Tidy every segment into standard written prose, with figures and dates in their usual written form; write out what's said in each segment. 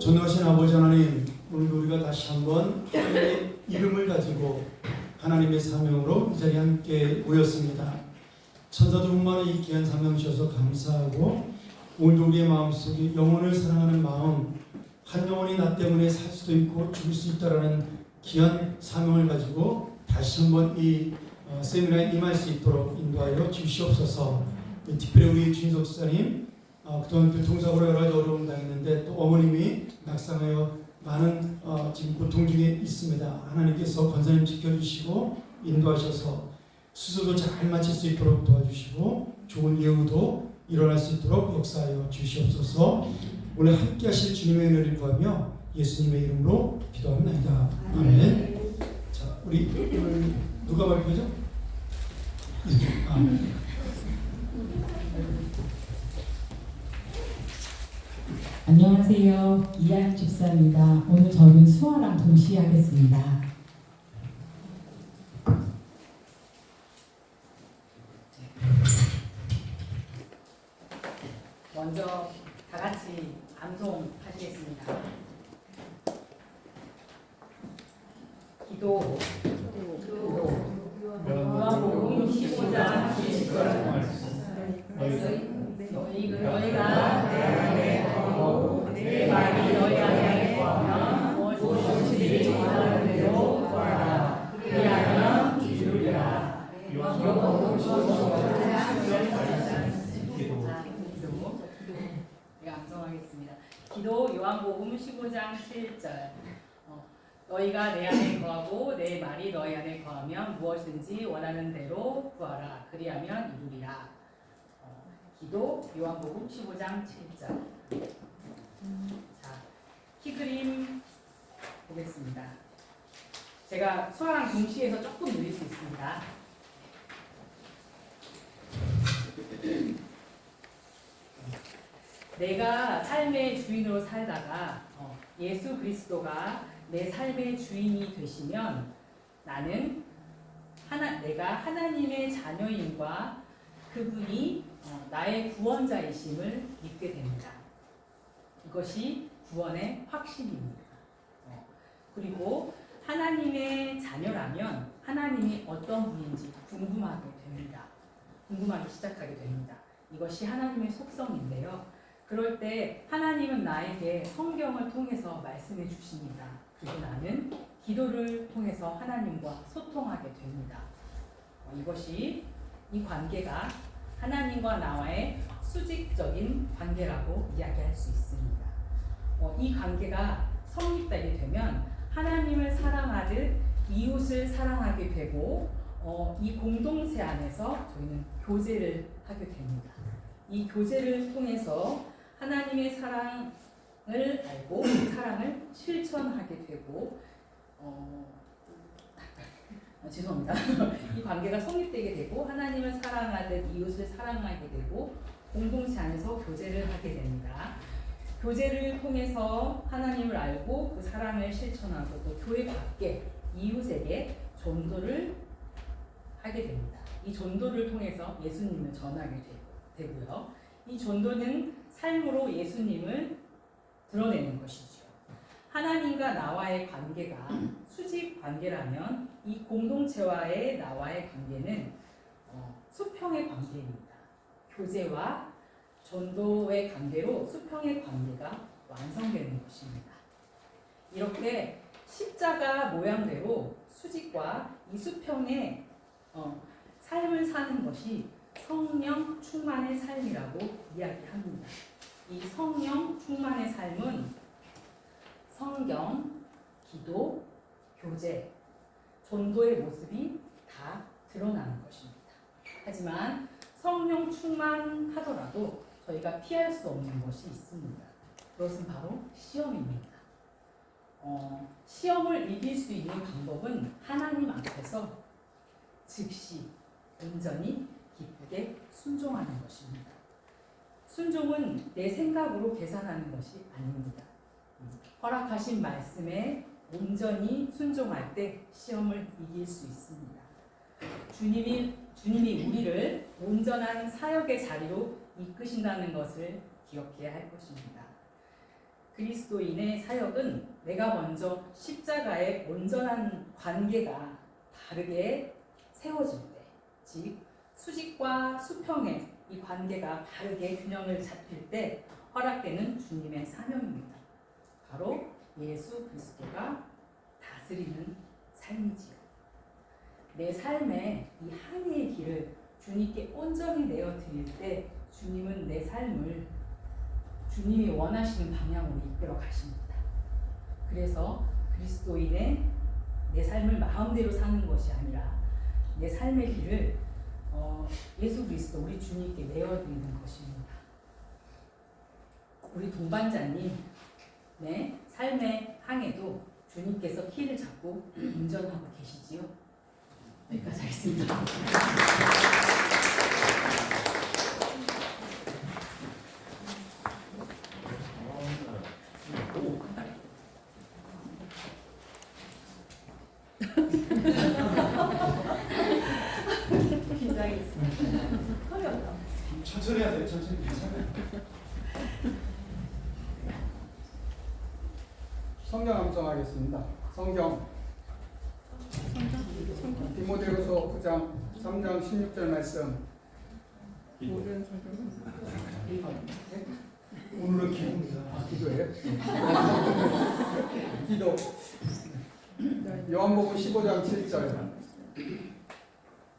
전능하신 아버지 하나님, 오늘도 우리가 다시 한번 하나님의 이름을 가지고 하나님의 사명으로 이 자리에 함께 모였습니다. 천사들 분만의 이 귀한 사명 주셔서 감사하고, 오늘도 우리의 마음속에 영혼을 사랑하는 마음, 한 영혼이 나 때문에 살 수도 있고 죽을 수 있다라는 귀한 사명을 가지고 다시 한번 이 세미나에 임할 수 있도록 인도하여 주시옵소서. 특별히 우리 주인석 지사님, 그동안 교통사고로 여러 가지 어려움을 당했는데 또 어머님이 낙상하여 많은 지금 고통 중에 있습니다. 하나님께서 권사님 지켜주시고 인도하셔서 수술도 잘 마칠 수 있도록 도와주시고 좋은 예후도 일어날 수 있도록 역사하여 주시옵소서. 오늘 함께 하실 주님의 은혜를 구하며 예수님의 이름으로 기도합니다. 아멘. 자, 우리 오늘 누가 발표죠? 안녕하세요. 이하영 집사입니다. 오늘 저는 수아랑 동시에 하겠습니다. 먼저 다 같이 암송하시겠습니다. 기도. 요한복음 15장 19절. 너희가 내 안에 거하고 내 말이 너희 안에 거하면 무엇이든지 원하는 대로 구하라. 그리하면 이루리라. 요한복음 15장 19절. 암송하겠습니다. 기도. 요한복음 15장 7절. 너희가 내 안에 거하고 내 말이 너희 안에 거하면 무엇든지 원하는 대로 구하라. 그리하면 이루리라. 기도. 요한복음 15장 7절. 자, 키그림 보겠습니다. 제가 수아랑 동시에 해서 조금 느릴 수 있습니다. 내가 삶의 주인으로 살다가 예수 그리스도가 내 삶의 주인이 되시면 나는 내가 하나님의 자녀임과 그분이 나의 구원자이심을 믿게 됩니다. 이것이 구원의 확신입니다. 그리고 하나님의 자녀라면 하나님이 어떤 분인지 궁금하게 됩니다. 궁금하기 시작하게 됩니다. 이것이 하나님의 속성인데요. 그럴 때 하나님은 나에게 성경을 통해서 말씀해 주십니다. 그리고 나는 기도를 통해서 하나님과 소통하게 됩니다. 이것이 이 관계가 하나님과 나와의 수직적인 관계라고 이야기할 수 있습니다. 이 관계가 성립되게 되면 하나님을 사랑하듯 이웃을 사랑하게 되고 이 공동체 안에서 저희는 교제를 하게 됩니다. 이 교제를 통해서 하나님의 사랑을 알고 그 사랑을 실천하게 되고 죄송합니다. 이 관계가 성립되게 되고 하나님을 사랑하듯 이웃을 사랑하게 되고 공동체 안에서 교제를 하게 됩니다. 교제를 통해서 하나님을 알고 그 사랑을 실천하고 또 교회 밖에 이웃에게 전도를 하게 됩니다. 이 전도를 통해서 예수님을 전하게 되고요. 이 전도는 삶으로 예수님을 드러내는 것이죠. 하나님과 나와의 관계가 수직 관계라면 이 공동체와의 나와의 관계는 수평의 관계입니다. 교제와 전도의 관계로 수평의 관계가 완성되는 것입니다. 이렇게 십자가 모양대로 수직과 이 수평의 삶을 사는 것이 성령 충만의 삶이라고 이야기합니다. 이 성령 충만의 삶은 성경, 기도, 교제, 전도의 모습이 다 드러나는 것입니다. 하지만 성령 충만하더라도 저희가 피할 수 없는 것이 있습니다. 그것은 바로 시험입니다. 시험을 이길 수 있는 방법은 하나님 앞에서 즉시 온전히 기쁘게 순종하는 것입니다. 순종은 내 생각으로 계산하는 것이 아닙니다. 허락하신 말씀에 온전히 순종할 때 시험을 이길 수 있습니다. 주님이 우리를 온전한 사역의 자리로 이끄신다는 것을 기억해야 할 것입니다. 그리스도인의 사역은 내가 먼저 십자가의 온전한 관계가 바르게 세워질 때, 즉 수직과 수평의 이 관계가 바르게 균형을 잡힐 때 허락되는 주님의 사명입니다. 바로 예수 그리스도가 다스리는 삶이지요. 내 삶에 이 항해의 길을 주님께 온전히 내어 드릴 때 주님은 내 삶을 주님이 원하시는 방향으로 이끌어 가십니다. 그래서 그리스도인의 내 삶을 마음대로 사는 것이 아니라 내 삶의 길을 예수 그리스도 우리 주님께 내어 드리는 것입니다. 우리 동반자님, 네, 삶의 항해도 주님께서 키를 잡고 운전하고 계시지요. 여기까지 하겠습니다. 천천히 해야 돼요. 천천히. 괜찮아요. 성경 암송하겠습니다. 성경 디모데후서 9장 3장 16절 말씀. 오늘은 기도입니다. 기도예요? 기도. 요한복음 15장 7절.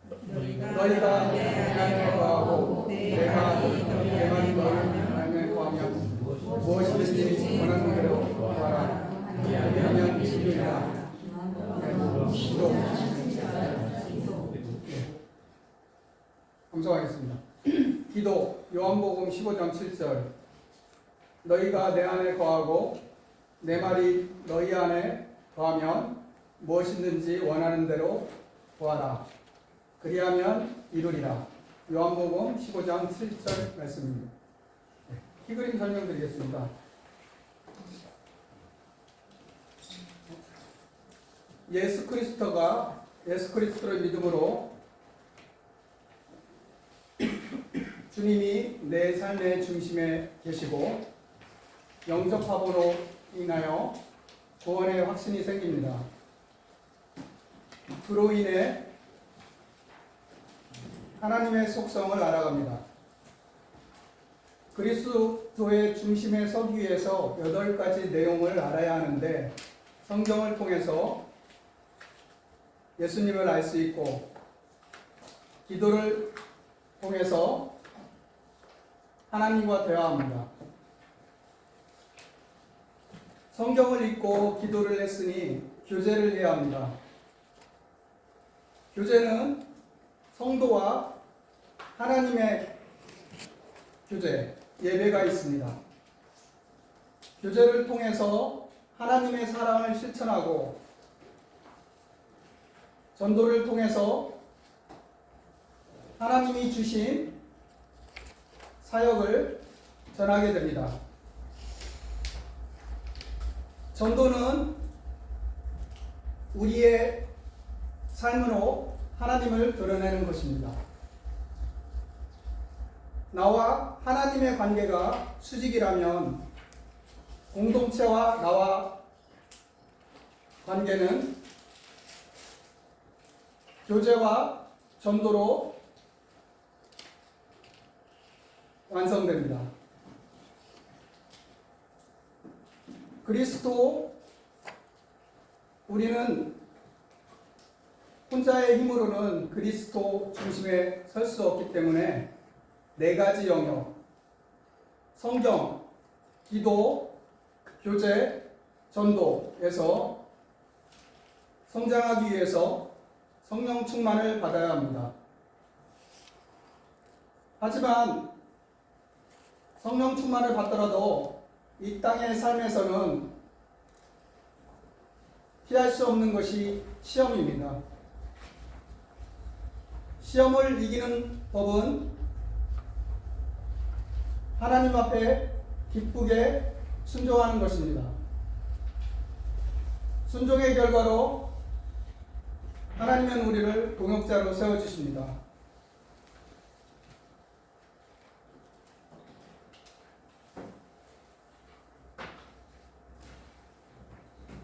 너희가 내 안에 거하고 내가 내 말이 너희 안에 거하면 무엇이든지 원하는 대로 구하라. 그러면 이루리라. 기도. 감사하겠습니다. 기도. 요한복음 15장 7절. 너희가 내 안에 거하고 내 말이 너희 안에 거하면 무엇이든지 원하는 대로 구하라. 그리하면 이루리라. 요한복음 15장 7절 말씀입니다. 키 그림 설명드리겠습니다. 예수 그리스도를 믿음으로 주님이 내 삶의 중심에 계시고 영접함으로 인하여 구원의 확신이 생깁니다. 그로 인해 하나님의 속성을 알아갑니다. 그리스도의 중심에 서기 위해서 8가지 내용을 알아야 하는데 성경을 통해서 예수님을 알 수 있고 기도를 통해서 하나님과 대화합니다. 성경을 읽고 기도를 했으니 교제를 해야 합니다. 교제는 성도와 하나님의 교제, 예배가 있습니다. 교제를 통해서 하나님의 사랑을 실천하고 전도를 통해서 하나님이 주신 사역을 전하게 됩니다. 전도는 우리의 삶으로 하나님을 드러내는 것입니다. 나와 하나님의 관계가 수직이라면 공동체와 나와 관계는 교제와 전도로 완성됩니다. 그리스도 우리는 혼자의 힘으로는 그리스도 중심에 설 수 없기 때문에 네 가지 영역, 성경, 기도, 교제, 전도에서 성장하기 위해서 성령 충만을 받아야 합니다. 하지만 성령 충만을 받더라도 이 땅의 삶에서는 피할 수 없는 것이 시험입니다. 시험을 이기는 법은 하나님 앞에 기쁘게 순종하는 것입니다. 순종의 결과로 하나님은 우리를 동역자로 세워주십니다.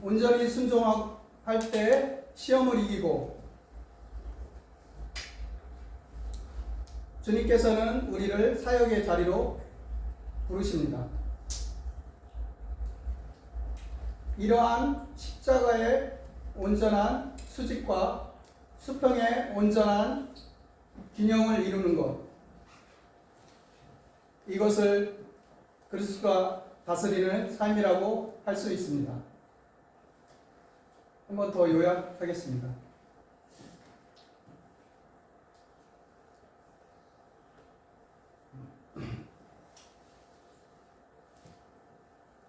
온전히 순종할 때 시험을 이기고 주님께서는 우리를 사역의 자리로 부르십니다. 이러한 십자가의 온전한 수직과 수평의 온전한 균형을 이루는 것, 이것을 그리스도가 다스리는 삶이라고 할 수 있습니다. 한 번 더 요약하겠습니다.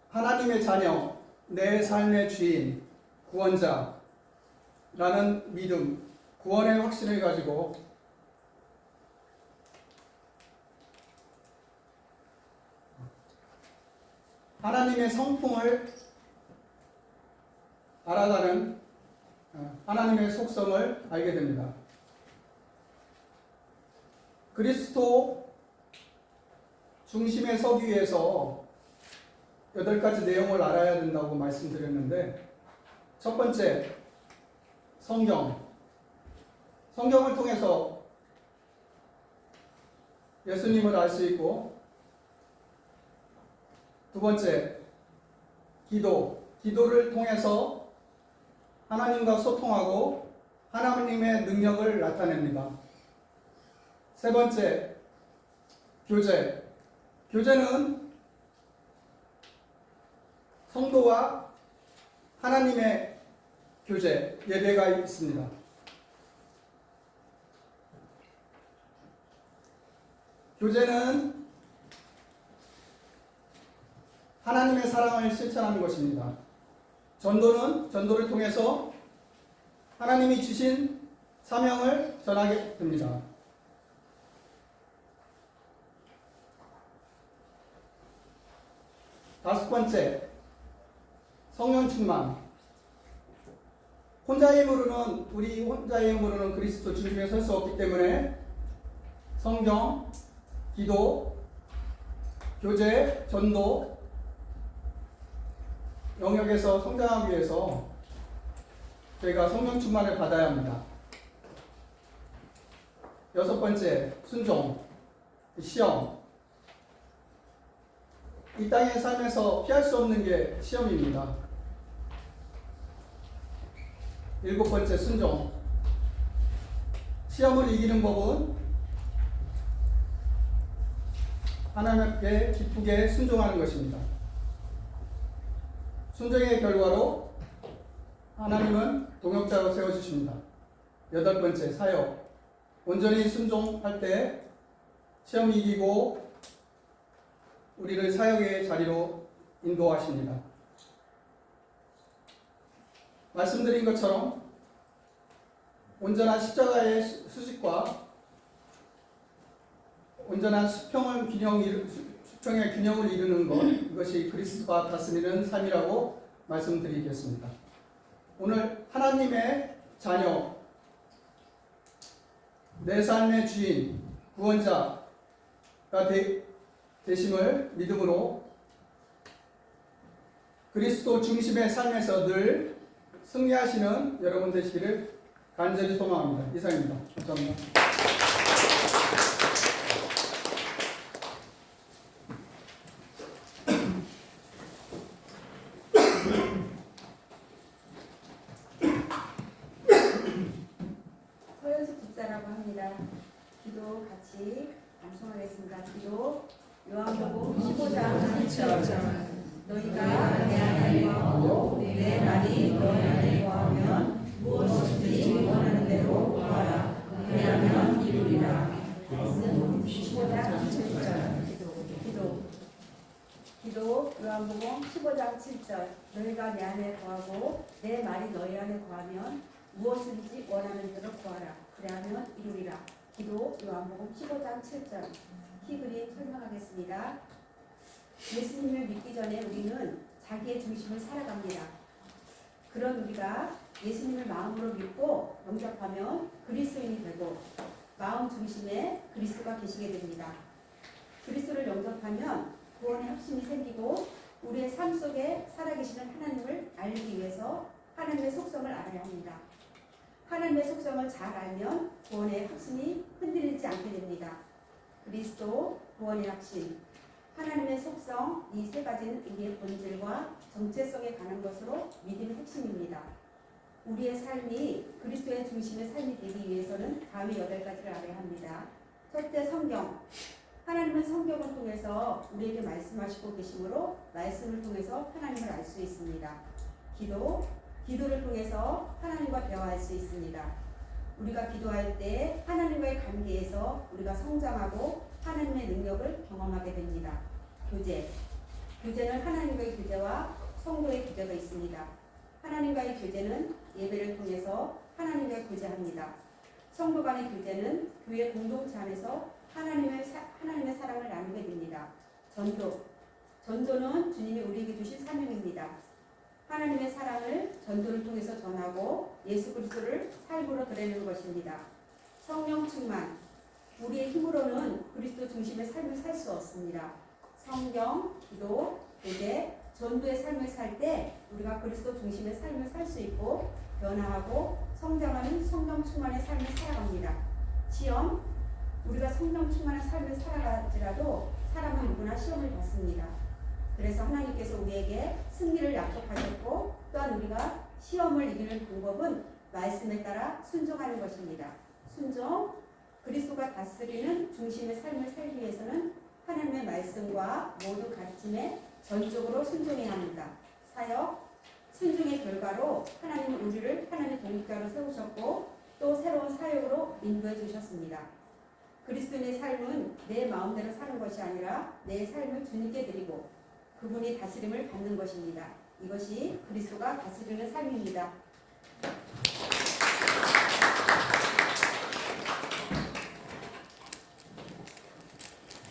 하나님의 자녀, 내 삶의 주인, 구원자라는 믿음, 구원의 확신을 가지고 하나님의 성품을 알아가는 하나님의 속성을 알게 됩니다. 그리스도 중심에 서기 위해서 8가지 내용을 알아야 된다고 말씀드렸는데, 첫 번째, 성경을 통해서 예수님을 알 수 있고, 두 번째, 기도를 통해서 하나님과 소통하고 하나님의 능력을 나타냅니다. 세 번째, 교제는 성도와 하나님의 교제, 예배가 있습니다. 교제는 하나님의 사랑을 실천하는 것입니다. 전도는 전도를 통해서 하나님이 주신 사명을 전하게 됩니다. 다섯 번째, 성령 충만. 우리 혼자의 힘으로는 그리스도 중심에 설 수 없기 때문에 성경, 기도, 교제, 전도 영역에서 성장하기 위해서 저희가 성령 충만을 받아야 합니다. 여섯 번째, 순종, 시험. 이 땅의 삶에서 피할 수 없는 게 시험입니다. 일곱 번째, 순종. 시험을 이기는 법은 하나님께 기쁘게 순종하는 것입니다. 순종의 결과로 하나님은 동역자로 세워주십니다. 여덟 번째, 사역. 온전히 순종할 때 시험 이기고 우리를 사역의 자리로 인도하십니다. 말씀드린 것처럼 온전한 십자가의 수직과 온전한 수평의 균형을 이루는 것, 이것이 그리스도가 다스리는 삶이라고 말씀드리겠습니다. 오늘 하나님의 자녀, 내 삶의 주인, 구원자가 되심을 믿음으로 그리스도 중심의 삶에서 늘 승리하시는 여러분 되시기를 간절히 소망합니다. 이상입니다. 감사합니다. 서현숙 집사라고 합니다. 기도 같이 암송하겠습니다. 기도 요한복음 15장 7절 너희가 내 안에 거하고 내 말이 너희 안에 거하면 무엇이든지 원하는 대로 구하라. 그리하면 이루리라. 말씀 15장 7절 기도 요한복음 15장 7절 너희가 내 안에 거하고 내 말이 너희 안에 거하면 무엇인지 원하는 대로 구하라. 그리하면 이루리라. 기도 요한복음 15장 7절 키그림 설명하겠습니다. 예수님을 믿기 전에 우리는 자기의 중심을 살아갑니다. 그런 우리가 예수님을 마음으로 믿고 영접하면 그리스도인이 되고 마음 중심에 그리스도가 계시게 됩니다. 그리스도를 영접하면 구원의 확신이 생기고 우리의 삶 속에 살아계시는 하나님을 알기 위해서 하나님의 속성을 알아야 합니다. 하나님의 속성을 잘 알면 구원의 확신이 흔들리지 않게 됩니다. 그리스도, 구원의 확신, 하나님의 속성 이 세 가지는 우리의 본질과 정체성에 관한 것으로 믿음의 핵심입니다. 우리의 삶이 그리스도의 중심의 삶이 되기 위해서는 다음의 8가지를 알아야 합니다. 첫째, 성경. 하나님은 성경을 통해서 우리에게 말씀하시고 계시므로 말씀을 통해서 하나님을 알 수 있습니다. 기도를 통해서 하나님과 대화할 수 있습니다. 우리가 기도할 때 하나님과의 관계에서 우리가 성장하고 하나님의 능력을 경험하게 됩니다. 교제는 하나님과의 교제와 성도의 교제가 있습니다. 하나님과의 교제는 예배를 통해서 하나님과 교제합니다. 성도 간의 교제는 교회 공동체 안에서 하나님의 사랑을 나누게 됩니다. 전도는 주님이 우리에게 주신 사명입니다. 하나님의 사랑을 전도를 통해서 전하고 예수 그리스도를 삶으로 드러내는 것입니다. 성령 충만. 우리의 힘으로는 그리스도 중심의 삶을 살 수 없습니다. 성경, 기도, 교제, 전도의 삶을 살 때 우리가 그리스도 중심의 삶을 살 수 있고 변화하고 성장하는 성령 충만의 삶을 살아갑니다. 시험. 우리가 성령 충만한 삶을 살아갈지라도 사람은 누구나 시험을 받습니다. 그래서 하나님께서 우리에게 승리를 약속하셨고 또한 우리가 시험을 이기는 방법은 말씀에 따라 순종하는 것입니다. 순종, 그리스도가 다스리는 중심의 삶을 살기 위해서는 하나님의 말씀과 모든 가르침에 전적으로 순종해야 합니다. 사역, 순종의 결과로 하나님은 우리를 하나님의 동역자로 세우셨고 또 새로운 사역으로 인도해 주셨습니다. 그리스도인의 삶은 내 마음대로 사는 것이 아니라 내 삶을 주님께 드리고 그분이 다스림을 받는 것입니다. 이것이 그리스도가 다스리는 삶입니다.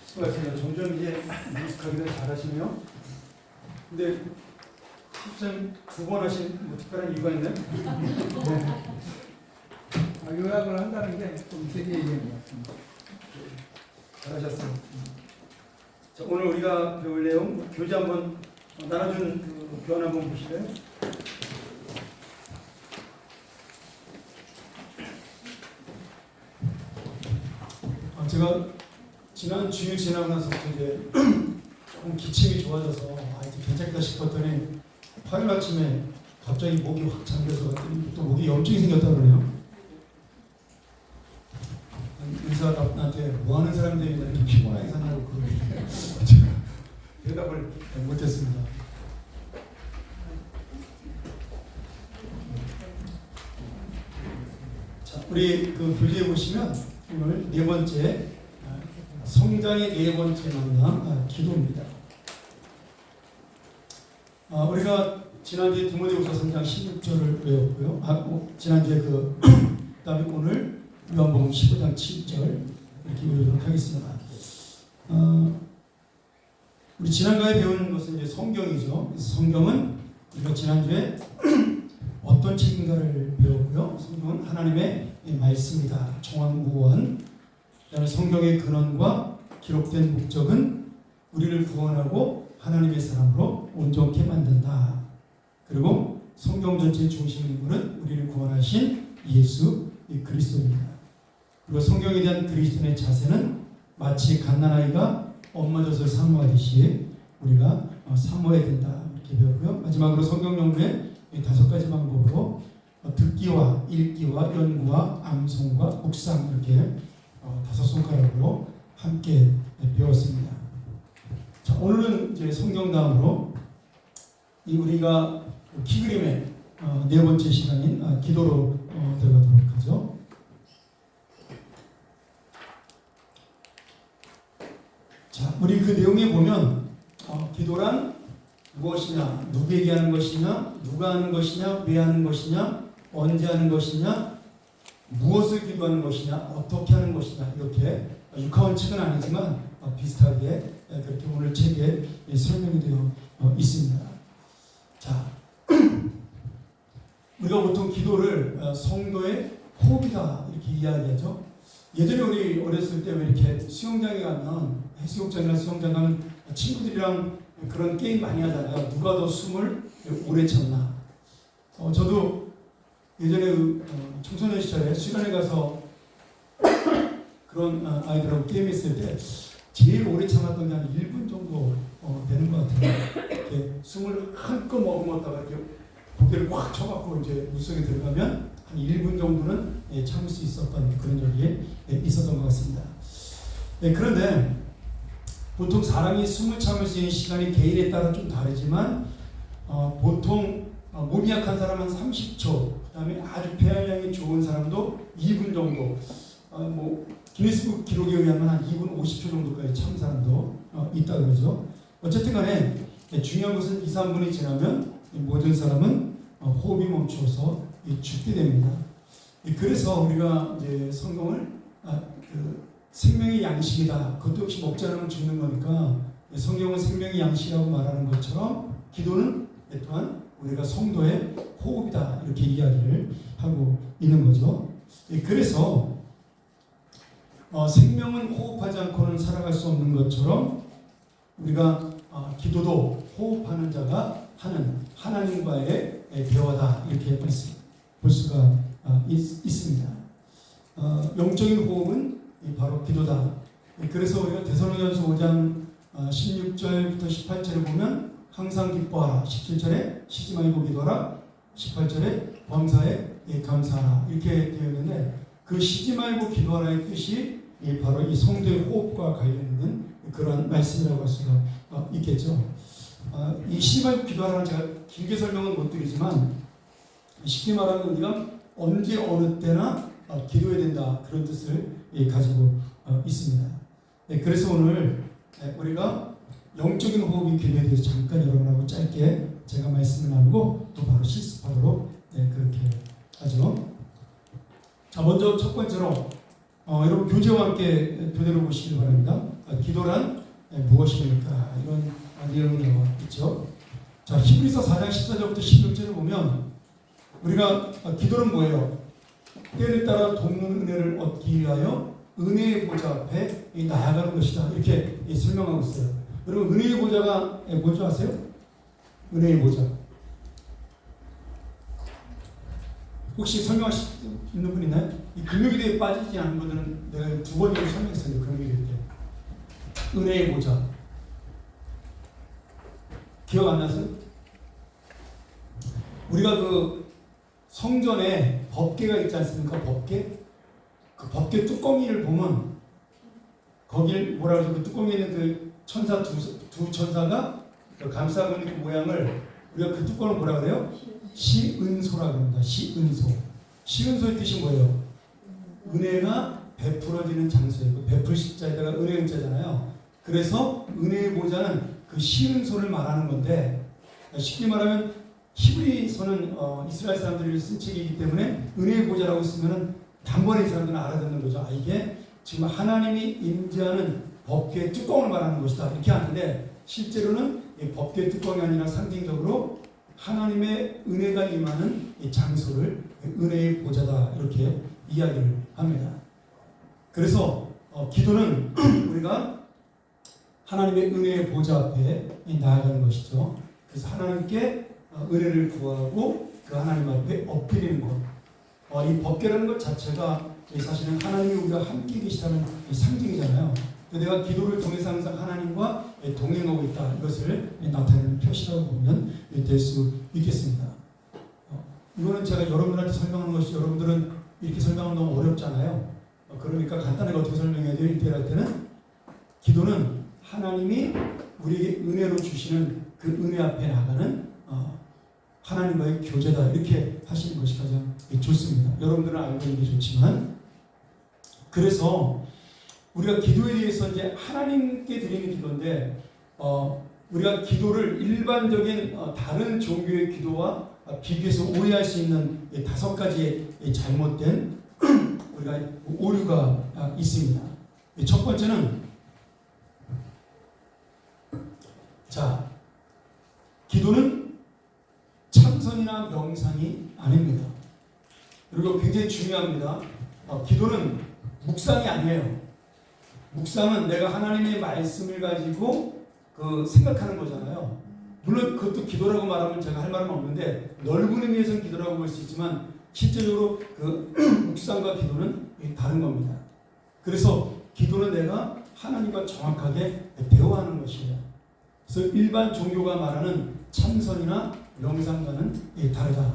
수고하셨습니다. 점점 이제 뮤지컬을 잘하시네요. 근데 집사님 2번 하신 뭐 특별한 이유가 있나요? 네. 요약을 한다는 게 좀 되게 얘기한 것 같습니다. 잘하셨어요. 자, 오늘 우리가 배울 내용 교재 한번 나눠준 그 교환 한번 보실래요? 제가 지난 주일 지나고 나서부터 이제 조금 기침이 좋아져서 이제 괜찮다 싶었더니 화요일 아침에 갑자기 목이 확 잠겨서 또 목에 염증이 생겼다 그러네요. 의사가 나한테 뭐 하는 사람들이 이렇게 피곤하게 사냐고 그러는데 제가 대답을 못했습니다. 자, 우리 그 교재에 보시면 오늘 4번째 성장의 4번째 만남 기도입니다. 우리가 지난주에 디모데후서 3장 16절을 외웠고요. 지난주에 그다음에 오늘 요한복음 15장 7절 이렇게 외우도록 하겠습니다. 우리 지난주에 배운 것은 이제 성경이죠. 그래서 성경은 우리가 지난주에 어떤 책인가를 배웠고요. 성경은 하나님의 말씀이다. 정확무원. 그다음에 성경의 근원과 기록된 목적은 우리를 구원하고 하나님의 사람으로 온전케 만든다. 그리고 성경 전체의 중심 인물은 우리를 구원하신 예수 그리스도입니다. 그리고 성경에 대한 그리스도인의 자세는 마치 갓난아이가 엄마 젖을 사모하듯이 우리가 사모해야 된다. 이렇게 배웠고요. 마지막으로 성경 연구의 5가지 방법으로 듣기와 읽기와 연구와 암송과 묵상 이렇게 5손가락으로 함께 배웠습니다. 자, 오늘은 이제 성경 다음으로 우리가 키그림의 4번째 시간인 기도로 들어가도록 하죠. 자, 우리 그 내용에 보면 기도란 무엇이냐, 누구에게 하는 것이냐, 누가 하는 것이냐, 왜 하는 것이냐, 언제 하는 것이냐, 무엇을 기도하는 것이냐, 어떻게 하는 것이냐 이렇게 육하원 책은 아니지만 비슷하게 그렇게 오늘 책에 설명이 되어 있습니다. 자, 우리가 보통 기도를 성도의 호흡이다 이렇게 이야기하죠. 예전에 우리 어렸을 때 왜 이렇게 수영장에 가면 해수욕장이나 수영장 가면 친구들이랑 그런 게임 많이 하잖아요. 누가 더 숨을 오래 참나. 저도 예전에 청소년 시절에 수련회 가서 그런 아이들하고 게임했을 때 제일 오래 참았던 게 한 1분 정도 되는 것 같아요. 이렇게 숨을 한껏 머금었다가 이렇게 고개를 꽉 쳐갖고 이제 물속에 들어가면 한 1분 정도는 참을 수 있었던 그런 적이 있었던 것 같습니다. 그런데 보통 사람이 숨을 참을 수 있는 시간이 개인에 따라 좀 다르지만 보통 몸이 약한 사람은 30초, 그 다음에 아주 폐활량이 좋은 사람도 2분 정도, 뭐 기네스북 기록에 의하면 한 2분 50초 정도까지 참은 사람도 있다 그러죠. 어쨌든 간에 중요한 것은 2, 3분이 지나면 모든 사람은 호흡이 멈춰서 죽게 됩니다. 그래서 우리가 이제 성경을 생명의 양식이다. 그것도 역시 먹지 않으면 죽는 거니까 성경은 생명의 양식이라고 말하는 것처럼 기도는 또한 우리가 성도의 호흡이다. 이렇게 이야기를 하고 있는 거죠. 그래서 생명은 호흡하지 않고는 살아갈 수 없는 것처럼 우리가 기도도 호흡하는 자가 하는 하나님과의 대화다. 이렇게 볼 수가 있습니다. 영적인 호흡은 바로 기도다. 그래서 우리가 데살로니가서 5장 16절부터 18절을 보면 항상 기뻐하라. 17절에 쉬지 말고 기도하라. 18절에 범사에 감사하라. 이렇게 되어 있는데 그 쉬지 말고 기도하라의 뜻이 바로 이 성도의 호흡과 관련 있는 그런 말씀이라고 할 수가 있겠죠. 이 쉬지 말고 기도하라는 제가 길게 설명은 못 드리지만 쉽게 말하면 우리가 언제 어느 때나 기도해야 된다. 그런 뜻을 가지고 있습니다. 그래서 오늘 우리가 영적인 호흡인 기도에 대해서 잠깐 여러분하고 짧게 제가 말씀을 나누고 또 바로 실습하도록 그렇게 하죠. 자, 먼저 첫 번째로 여러분 교재와 함께 교대로 보시기 바랍니다. 기도란 무엇입니까? 이런 내용이 나와 있죠. 자, 히브리서 4장 14절부터 16절을 보면 우리가 기도는 뭐예요? 때를 따라 돕는 은혜를 얻기 위하여 은혜의 보좌 앞에 나아가는 것이다. 이렇게 설명하고 있어요. 여러분 은혜의 보좌가 뭔지 아세요? 은혜의 보좌. 혹시 설명할 수 있는 분 있나요? 이 금요기도에 빠지지 않은 분들은 내가 2번 정도 설명했어요. 금요기도 때. 은혜의 보좌. 기억 안 나세요? 우리가 그 성전에 법궤가 있지 않습니까? 법궤? 그 법궤 뚜껑이를 보면 거길 뭐라 그러죠? 그 뚜껑에 있는 그 천사 두 천사가 감싸고 있는 그 모양을 우리가 그 뚜껑을 뭐라 그래요? 시은소라고 합니다. 시은소. 시은소의 뜻이 뭐예요? 은혜가 베풀어지는 장소예요. 그 베풀 십자에다가 은혜 은자잖아요. 그래서 은혜의 보좌는 그 시은소를 말하는 건데 쉽게 말하면 히브리서는 이스라엘 사람들이 쓴 책이기 때문에 은혜의 보좌라고 쓰면은 단번에 이 사람들은 알아듣는 거죠. 이게 지금 하나님이 임재하는 법궤의 뚜껑을 말하는 것이다 이렇게 하는데, 실제로는 이 법궤의 뚜껑이 아니라 상징적으로 하나님의 은혜가 임하는 이 장소를 은혜의 보좌다 이렇게 이야기를 합니다. 그래서 기도는 우리가 하나님의 은혜의 보좌 앞에 나아가는 것이죠. 그래서 하나님께 은혜를 구하고 그 하나님 앞에 엎드리는 것. 이 법궤라는 것 자체가 사실은 하나님이 우리가 함께 계시다는 상징이잖아요. 내가 기도를 통해서 항상 하나님과 동행하고 있다, 이것을 나타내는 표시라고 보면 될 수 있겠습니다. 이거는 제가 여러분들한테 설명하는 것이, 여러분들은 이렇게 설명하면 너무 어렵잖아요. 그러니까 간단하게 어떻게 설명해야 돼요? 1대1 할 때는 기도는 하나님이 우리에게 은혜로 주시는 그 은혜 앞에 나가는 하나님과의 교제다, 이렇게 하시는 것이 가장 좋습니다. 여러분들은 알고 있는 게 좋지만, 그래서 우리가 기도에 대해서 이제 하나님께 드리는 기도인데, 우리가 기도를 일반적인 다른 종교의 기도와 비교해서 오해할 수 있는 5가지의 잘못된 우리가 오류가 있습니다. 첫 번째는, 자, 기도는 참선이나 명상이 아닙니다. 그리고 굉장히 중요합니다. 기도는 묵상이 아니에요. 묵상은 내가 하나님의 말씀을 가지고 생각하는 거잖아요. 물론 그것도 기도라고 말하면 제가 할 말은 없는데, 넓은 의미에서는 기도라고 볼 수 있지만 실제적으로 묵상과 기도는 다른 겁니다. 그래서 기도는 내가 하나님과 정확하게 대화하는 것이에요. 그래서 일반 종교가 말하는 참선이나 명상과는 다르다.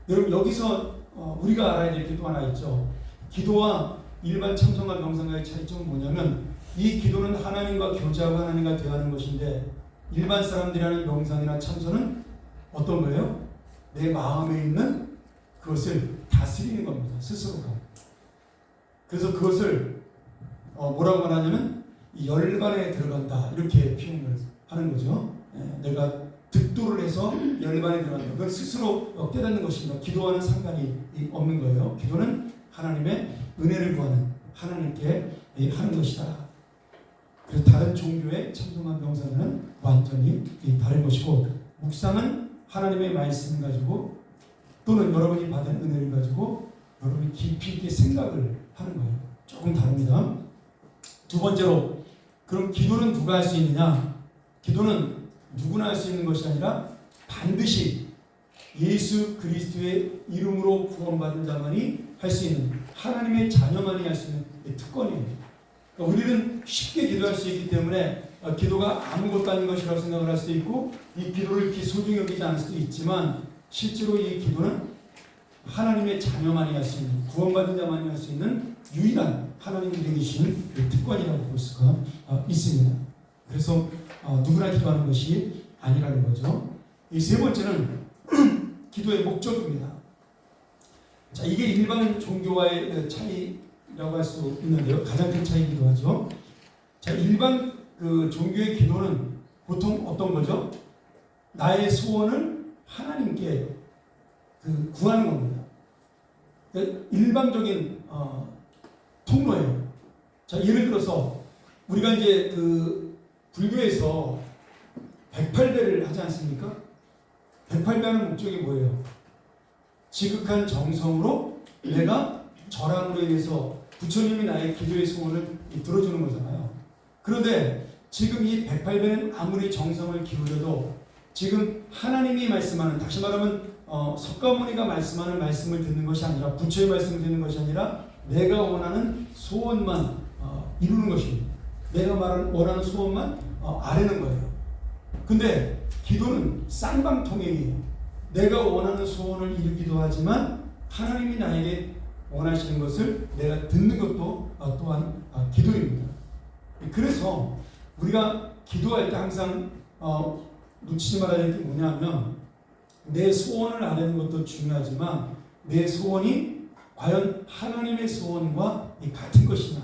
여러분, 여기서 우리가 알아야 될 게 또 하나 있죠. 기도와 일반 참선과 명상과의 차이점은 뭐냐면, 이 기도는 하나님과 교제하고 하나님과 대화하는 것인데, 일반 사람들이 하는 명상이나 참선은 어떤 거예요? 내 마음에 있는 그것을 다스리는 겁니다. 스스로가. 그래서 그것을 뭐라고 말하냐면 열반에 들어간다, 이렇게 표현을 하는 거죠. 내가 득도를 해서 열반에 들어간다. 그걸 스스로 깨닫는 것입니다. 기도와는 상관이 없는 거예요. 기도는 하나님의 은혜를 구하는, 하나님께 하는 것이다. 그래서 다른 종교의 참선과 명상은 완전히 다른 것이고, 묵상은 하나님의 말씀을 가지고 또는 여러분이 받은 은혜를 가지고 여러분이 깊이 있게 생각을 하는 거예요. 조금 다릅니다. 두 번째로, 그럼 기도는 누가 할 수 있느냐? 기도는 누구나 할 수 있는 것이 아니라 반드시 예수 그리스도의 이름으로 구원받은 자만이 할 수 있는, 하나님의 자녀만이 할 수 있는 특권이에요. 그러니까 우리는 쉽게 기도할 수 있기 때문에 기도가 아무것도 아닌 것이라고 생각을 할 수도 있고, 이 기도를 이렇게 소중히 여기지 않을 수도 있지만, 실제로 이 기도는 하나님의 자녀만이 할 수 있는, 구원받은 자만이 할 수 있는 유일한 하나님이 되신 특권이라고 볼 수가 있습니다. 그래서 누구나 기도하는 것이 아니라는 거죠. 이 세 번째는 기도의 목적입니다. 자, 이게 일반 종교와의 차이라고 할 수 있는데요. 가장 큰 차이이기도 하죠. 자, 일반 종교의 기도는 보통 어떤 거죠? 나의 소원을 하나님께 구하는 겁니다. 그러니까 일반적인 통로예요. 자, 예를 들어서 우리가 이제 불교에서 108배를 하지 않습니까? 108배 하는 목적이 뭐예요? 지극한 정성으로 내가 절함으로 인해서 부처님이 나의 기도의 소원을 들어주는 거잖아요. 그런데 지금 이 108배는 아무리 정성을 기울여도 지금 하나님이 말씀하는, 다시 말하면 석가모니가 말씀하는 말씀을 듣는 것이 아니라, 부처의 말씀을 듣는 것이 아니라 내가 원하는 소원만 이루는 것입니다. 내가 원하는 소원만 아뢰는 거예요. 근데 기도는 쌍방통행이에요. 내가 원하는 소원을 이루기도 하지만 하나님이 나에게 원하시는 것을 내가 듣는 것도 또한 기도입니다. 그래서 우리가 기도할 때 항상 놓치지 말아야 될 게 뭐냐면, 내 소원을 아뢰는 것도 중요하지만 내 소원이 과연 하나님의 소원과 같은 것이냐,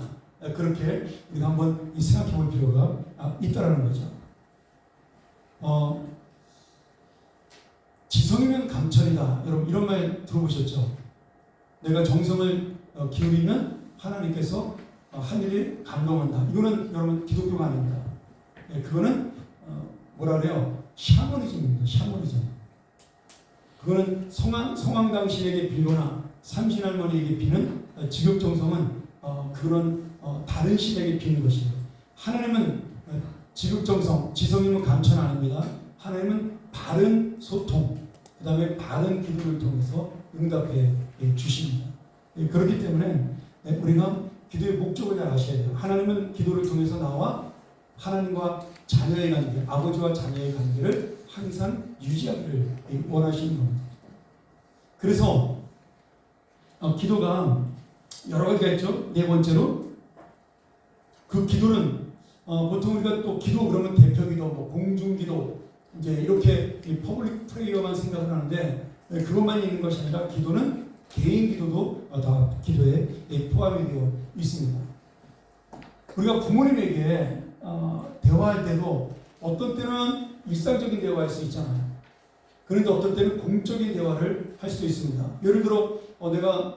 그렇게 우리가 한번 생각해 볼 필요가 있다는 거죠. 지성이면 감천이다. 여러분 이런 말 들어보셨죠? 내가 정성을 기울이면 하나님께서 하늘에 감동한다. 이거는 여러분 기독교가 아닙니다. 그거는 뭐라 그래요? 샤머니즘입니다. 샤머니즘. 그거는 성황당 신에게 빌거나 삼신할머니에게 비는 지극정성은 그런 다른 신에게 비는 것이에요. 하나님은 지극정성, 지성이면 감천 아닙니다. 하나님은 바른 소통, 그 다음에 바른 기도를 통해서 응답해 주십니다. 그렇기 때문에 우리가 기도의 목적을 잘 아셔야 돼요. 하나님은 기도를 통해서 나와 하나님과 자녀의 관계, 아버지와 자녀의 관계를 항상 유지하기를 원하시는 겁니다. 그래서 기도가 여러 가지가 있죠. 네 번째로 그 기도는 보통 우리가 또 기도 그러면 대표기도, 뭐 공중기도 이제 이렇게 퍼블릭 프레이어만 생각을 하는데 그것만 있는 것이 아니라 기도는 개인 기도도 다 기도에 포함이 되어 있습니다. 우리가 부모님에게 대화할 때도 어떤 때는 일상적인 대화할 수 있잖아요. 그런데 어떤 때는 공적인 대화를 할 수도 있습니다. 예를 들어 내가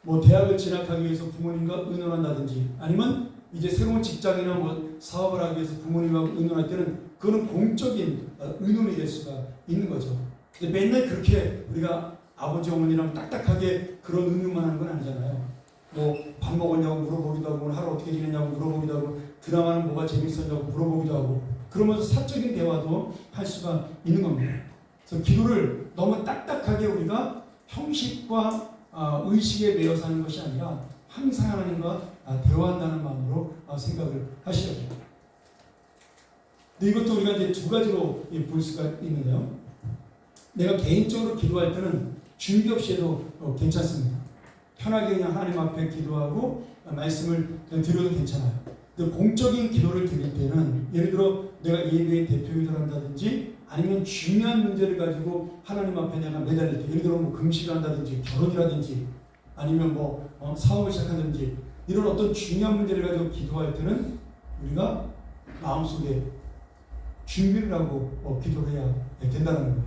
뭐 대학을 진학하기 위해서 부모님과 의논한다든지 아니면 이제 새로운 직장이나 뭐 사업을 하기 위해서 부모님하고 의논할 때는 그거는 공적인 의논이 될 수가 있는 거죠. 근데 맨날 그렇게 우리가 아버지 어머니랑 딱딱하게 그런 의논만 하는 건 아니잖아요. 뭐 밥 먹었냐고 물어보기도 하고 오늘 하루 어떻게 지냈냐고 물어보기도 하고 드라마는 뭐가 재밌었냐고 물어보기도 하고 그러면서 사적인 대화도 할 수가 있는 겁니다. 그래서 기도를 너무 딱딱하게 우리가 형식과 의식에 매여 사는 것이 아니라 항상 하나님과 대화한다는 마음으로 생각을 하셔야 돼요. 근데 이것도 우리가 이제 두 가지로 볼 수가 있는데요. 내가 개인적으로 기도할 때는 준비 없이 해도 괜찮습니다. 편하게 그냥 하나님 앞에 기도하고 말씀을 드려도 괜찮아요. 근데 공적인 기도를 드릴 때는 예를 들어 내가 예배의 대표기도를 한다든지 아니면 중요한 문제를 가지고 하나님 앞에 내가 매달릴 때 예를 들어 뭐 금식을 한다든지 결혼이라든지 아니면 뭐 사업을 시작한다든지 이런 어떤 중요한 문제를 가지고 기도할 때는 우리가 마음속에 준비를 하고 기도를 해야 된다는 거예요.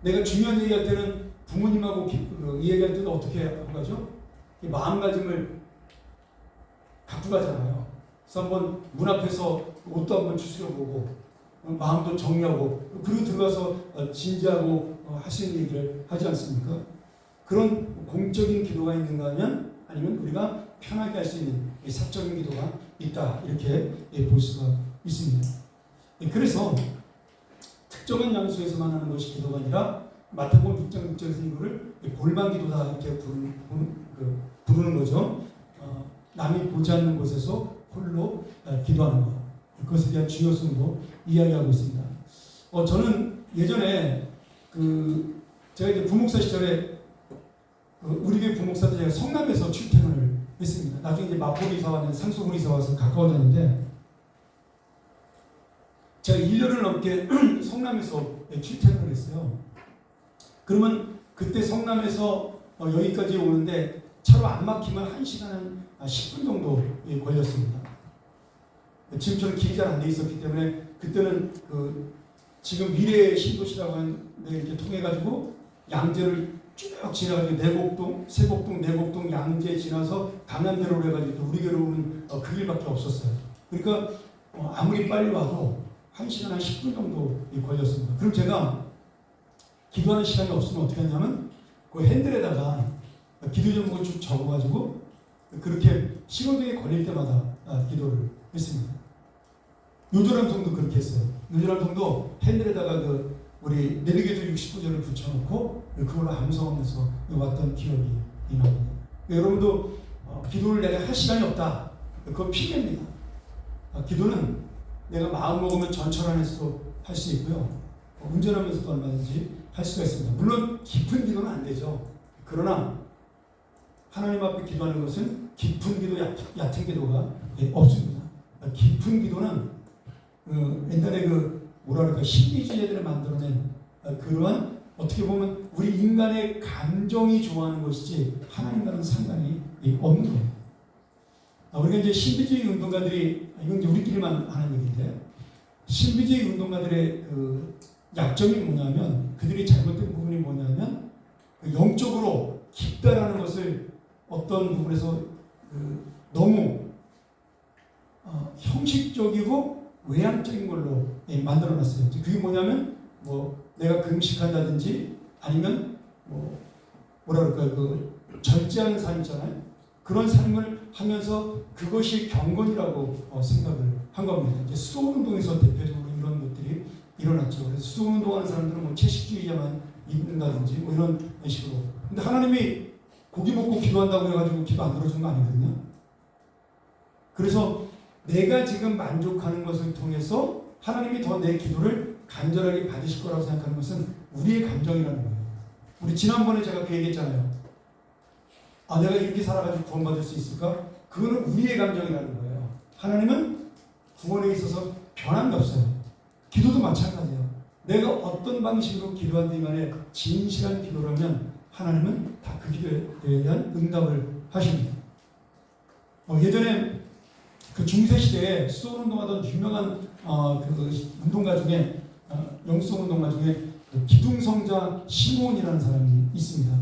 내가 중요한 얘기할 때는 부모님하고 이야기할 때도 어떻게 하죠? 마음가짐을 갖고 가잖아요. 그래서 한번 문 앞에서 옷도 한번 추스려보고 마음도 정리하고 그리고 들어가서 진지하고 할 수 있는 얘기를 하지 않습니까? 그런 공적인 기도가 있는가 하면 아니면 우리가 편하게 할 수 있는 사적인 기도가 있다 이렇게 볼 수가 있습니다. 그래서 특정한 장소에서만 하는 것이 기도가 아니라 마태복음 6장 6절에서 이거를 골방 기도다 이렇게 부르는 거죠. 남이 보지 않는 곳에서 홀로 기도하는 것. 그것에 대한 중요성도 이야기하고 있습니다. 저는 예전에 제가 이제 부목사 시절에 우리 교회 부목사 때 제가 성남에서 출퇴근을 했습니다. 나중에 이제 마포로 이사 왔는데 상수로 이사 와서 가까워졌는데 제가 1년을 넘게 성남에서 출퇴근을 했어요. 그러면 그때 성남에서 여기까지 오는데 차로 안 막히면 1시간 한 10분 정도 걸렸습니다. 지금처럼 길이 잘 안 돼 있었기 때문에 그때는 지금 미래의 신도시라고 하는 데 이렇게 통해가지고 양재를 쭉 지나가지고 내곡동, 세곡동, 내곡동, 양재 지나서 강남대로 해가지고 우리 교로 오는 그 길밖에 없었어요. 그러니까 아무리 빨리 와도 1시간 한 10분 정도 걸렸습니다. 그럼 제가 기도하는 시간이 없으면 어떻게 하냐면 그 핸들에다가 기도 제목을 쭉 적어가지고 그렇게 신호등에 걸릴 때마다 기도를 했습니다. 요절함성도 그렇게 했어요. 요절함성도 핸들에다가 우리 내비게이터 69절을 붙여놓고 그걸로 암송하면서 왔던 기억이 납니다. 여러분도 기도를 내가 할 시간이 없다. 그건 핑계입니다. 기도는 내가 마음 먹으면 전철 안에서도 할 수 있고요. 운전하면서도 얼마든지 할 수가 있습니다. 물론 깊은 기도는 안 되죠. 그러나 하나님 앞에 기도하는 것은 깊은 기도, 얕은 기도가 없습니다. 깊은 기도는 옛날에 신비주의자들이 만들어낸 그러한 어떻게 보면 우리 인간의 감정이 좋아하는 것이지 하나님과는 상관이 없는 거예요. 우리가 이제 신비주의 운동가들이 이건 이제 우리끼리만 하는 얘기인데 신비주의 운동가들의 약점이 뭐냐면 그들이 잘못된 부분이 뭐냐면 그 영적으로 깊다라는 것을 어떤 부분에서 너무 형식적이고 외향적인 걸로 만들어놨어요. 그게 뭐냐면 뭐 내가 금식한다든지 아니면 뭐라 그럴까요? 그 절제하는 삶 있잖아요. 그런 삶을 하면서 그것이 경건이라고 생각을 한 겁니다. 이제 수도운동에서 대표적으로 이런 것들이 일어났죠. 그래서 수도운동하는 사람들은 뭐 채식주의자만 입는다든지 뭐 이런 식으로. 근데 하나님이 고기 먹고 기도한다고 해가지고 기도 안 들어주는 거 아니거든요. 그래서 내가 지금 만족하는 것을 통해서 하나님이 더 내 기도를 간절하게 받으실 거라고 생각하는 것은 우리의 감정이라는 거예요. 우리 지난번에 제가 그 얘기했잖아요. 내가 이렇게 살아가지고 구원받을 수 있을까? 그거는 우리의 감정이라는 거예요. 하나님은 구원에 있어서 변한 게 없어요. 기도도 마찬가지예요. 내가 어떤 방식으로 기도하든 간에 진실한 기도라면 하나님은 다 그 기도에 대한 응답을 하십니다. 예전에 그 중세시대에 수도운동하던 유명한 그 운동가 중에 영성 운동가 중에 그 기둥성자 시몬이라는 사람이 있습니다.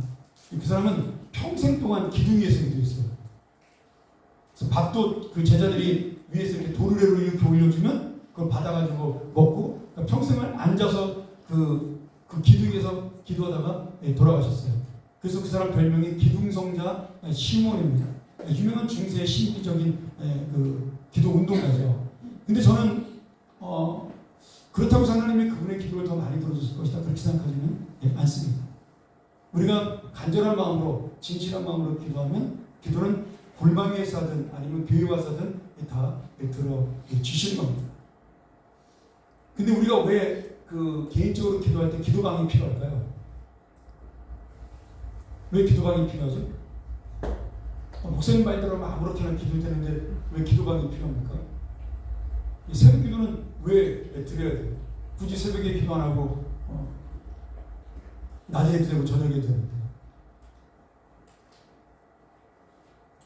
그 사람은 평생 동안 기둥 위에서 기도했어요. 그래서 밥도 그 제자들이 위에서 이렇게 도르래로 이렇게 올려주면 그걸 받아가지고 먹고 평생을 앉아서 그 기둥 위에서 기도하다가 돌아가셨어요. 그래서 그 사람 별명이 기둥성자 시몬입니다. 유명한 중세의 신비적인 그 기도 운동가죠. 근데 저는 그렇다고 하나님이 그분의 기도를 더 많이 들어줬을 것이다 그렇게 생각하지는 않습니다. 우리가 간절한 마음으로 진실한 마음으로 기도하면 기도는 골방 위에서 하든 아니면 교회 와서 하든 다 들어 주시는 겁니다. 근데 우리가 왜 그 개인적으로 기도할 때 기도방이 필요할까요? 왜 기도방이 필요하죠? 목사님 말대로 아무렇게나 기도되는데 왜 기도방이 필요합니까? 새벽 기도는 왜 드려야 돼요? 굳이 새벽에 기도 안 하고 낮에 해도 되고 저녁에 해도 되는데.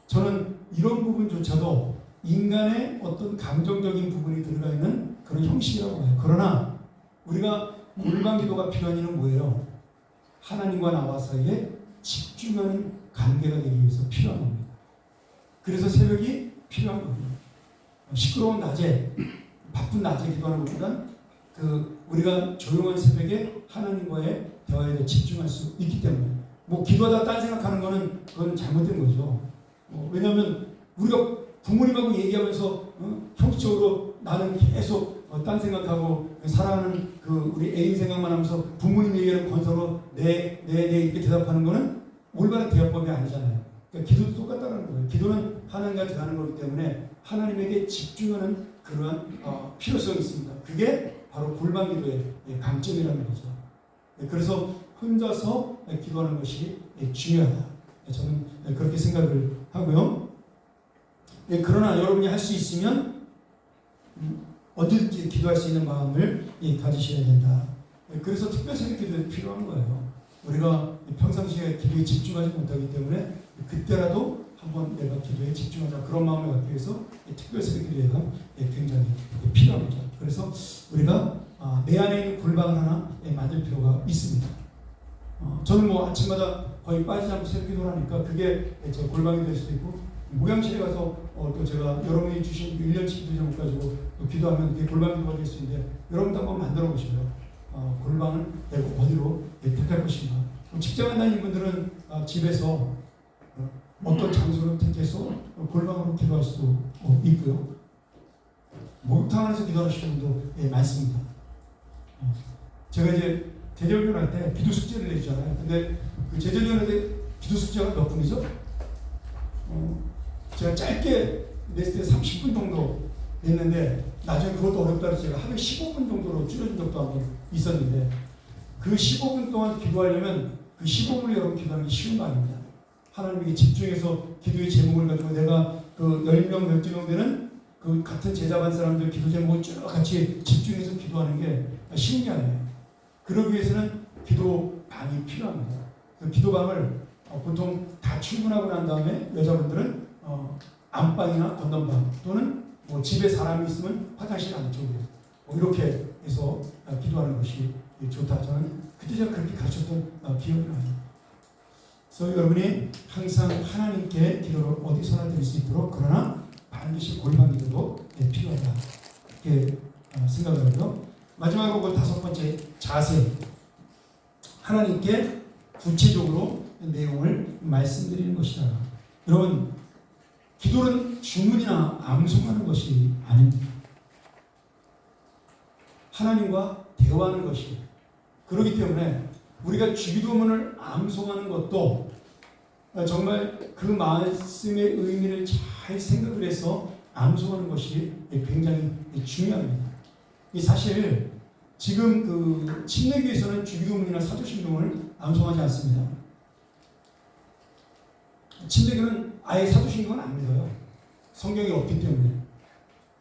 저는 이런 부분조차도 인간의 어떤 감정적인 부분이 들어가 있는 그런 형식이라고 봐요. 그러나 우리가 골방 기도가 필요한 이유는 뭐예요? 하나님과 나와 사이에 집중하는 관계가 되기 위해서 필요한 겁니다. 그래서 새벽이 필요한 겁니다. 시끄러운 낮에, 바쁜 낮에 기도하는 것보단 우리가 조용한 새벽에 하나님과의 대화에 집중할 수 있기 때문에 뭐 기도하다 딴 생각하는 거는 그건 잘못된 거죠. 왜냐하면 우리가 부모님하고 얘기하면서 형식적으로 나는 계속 딴 생각하고 사랑하는 그 우리 애인 생각만 하면서 부모님 얘기하는 건서로 네 이렇게 대답하는 거는 올바른 대화법이 아니잖아요. 그러니까 기도도 똑같다는 거예요. 기도는 하나님과 대화하는 거기 때문에 하나님에게 집중하는 그러한 필요성이 있습니다. 그게 바로 골방 기도의 강점이라는 거죠. 그래서 혼자서 기도하는 것이 중요하다. 저는 그렇게 생각을 하고요. 그러나 여러분이 할 수 있으면 언제든지 기도할 수 있는 마음을 가지셔야 된다. 그래서 특별 새벽 기도가 필요한 거예요. 우리가 평상시에 기도에 집중하지 못하기 때문에 그때라도 한번 내가 기도에 집중하자 그런 마음을 갖기 위해서 특별 새벽 기도가 굉장히 필요한 거죠. 그래서 우리가 내 안에 있는 골방을 하나 만들 필요가 있습니다. 저는 뭐 아침마다 거의 빠지지 않고 새벽 기도를 하니까 그게 제 골방이 될 수도 있고 목양실에 가서 또 제가 여러분이 주신 1년치 기도 제목 가지고 기도하면 그게 골방 기도가 될 수 있는데 여러분도 한번 만들어 보시고요. 골방을 내가 어디로 택할 것인가. 직장에 다니는 분들은 집에서 어떤 장소를 택해서 골방으로 기도할 수도 있고요. 목욕탕 안에서 기도하시는 분도 많습니다. 제가 이제 제자훈련 할 때 기도 숙제를 내주잖아요. 근데 그 제자훈련 할 때 기도 숙제가 몇 분이죠? 제가 짧게 냈을 때 30분 정도 냈는데 나중에 그것도 어렵다 해서 제가 하루에 15분 정도로 줄여준 적도 한번 있었는데 그 15분 동안 기도하려면 그 15분을 여러분 기도하는 게 쉬운 거 아닙니다. 하나님에게 집중해서 기도의 제목을 가지고 내가 그 10명, 12명 되는 그 같은 제자반 사람들 기도 제목을 쭉 같이 집중해서 기도하는 게 쉬운 게 아니에요. 그러기 위해서는 기도방이 필요합니다. 그 기도방을 보통 다 출근하고 난 다음에 여자분들은 안방이나 건넌방 또는 뭐 집에 사람이 있으면 화장실 안쪽에 이렇게 해서 기도하는 것이 좋다. 저는 그때 제가 그렇게 가르쳤던 기억이 나요. 그래서 여러분이 항상 하나님께 기도를 어디서나 드릴 수 있도록, 그러나 반드시 골반 기도도 필요하다. 이렇게 생각을 하고요. 마지막으로 5번째 자세. 하나님께 구체적으로 내용을 말씀드리는 것이다. 여러분, 기도는 주문이나 암송하는 것이 아닙니다. 하나님과 대화하는 것이. 그렇기 때문에 우리가 주기도문을 암송하는 것도 정말 그 말씀의 의미를 잘 생각을 해서 암송하는 것이 굉장히 중요합니다. 사실 지금 그 침례교에서는 주기도문이나 사도신경을 암송하지 않습니다. 침례교는 아예 사도신경은 안 믿어요. 성경이 없기 때문에.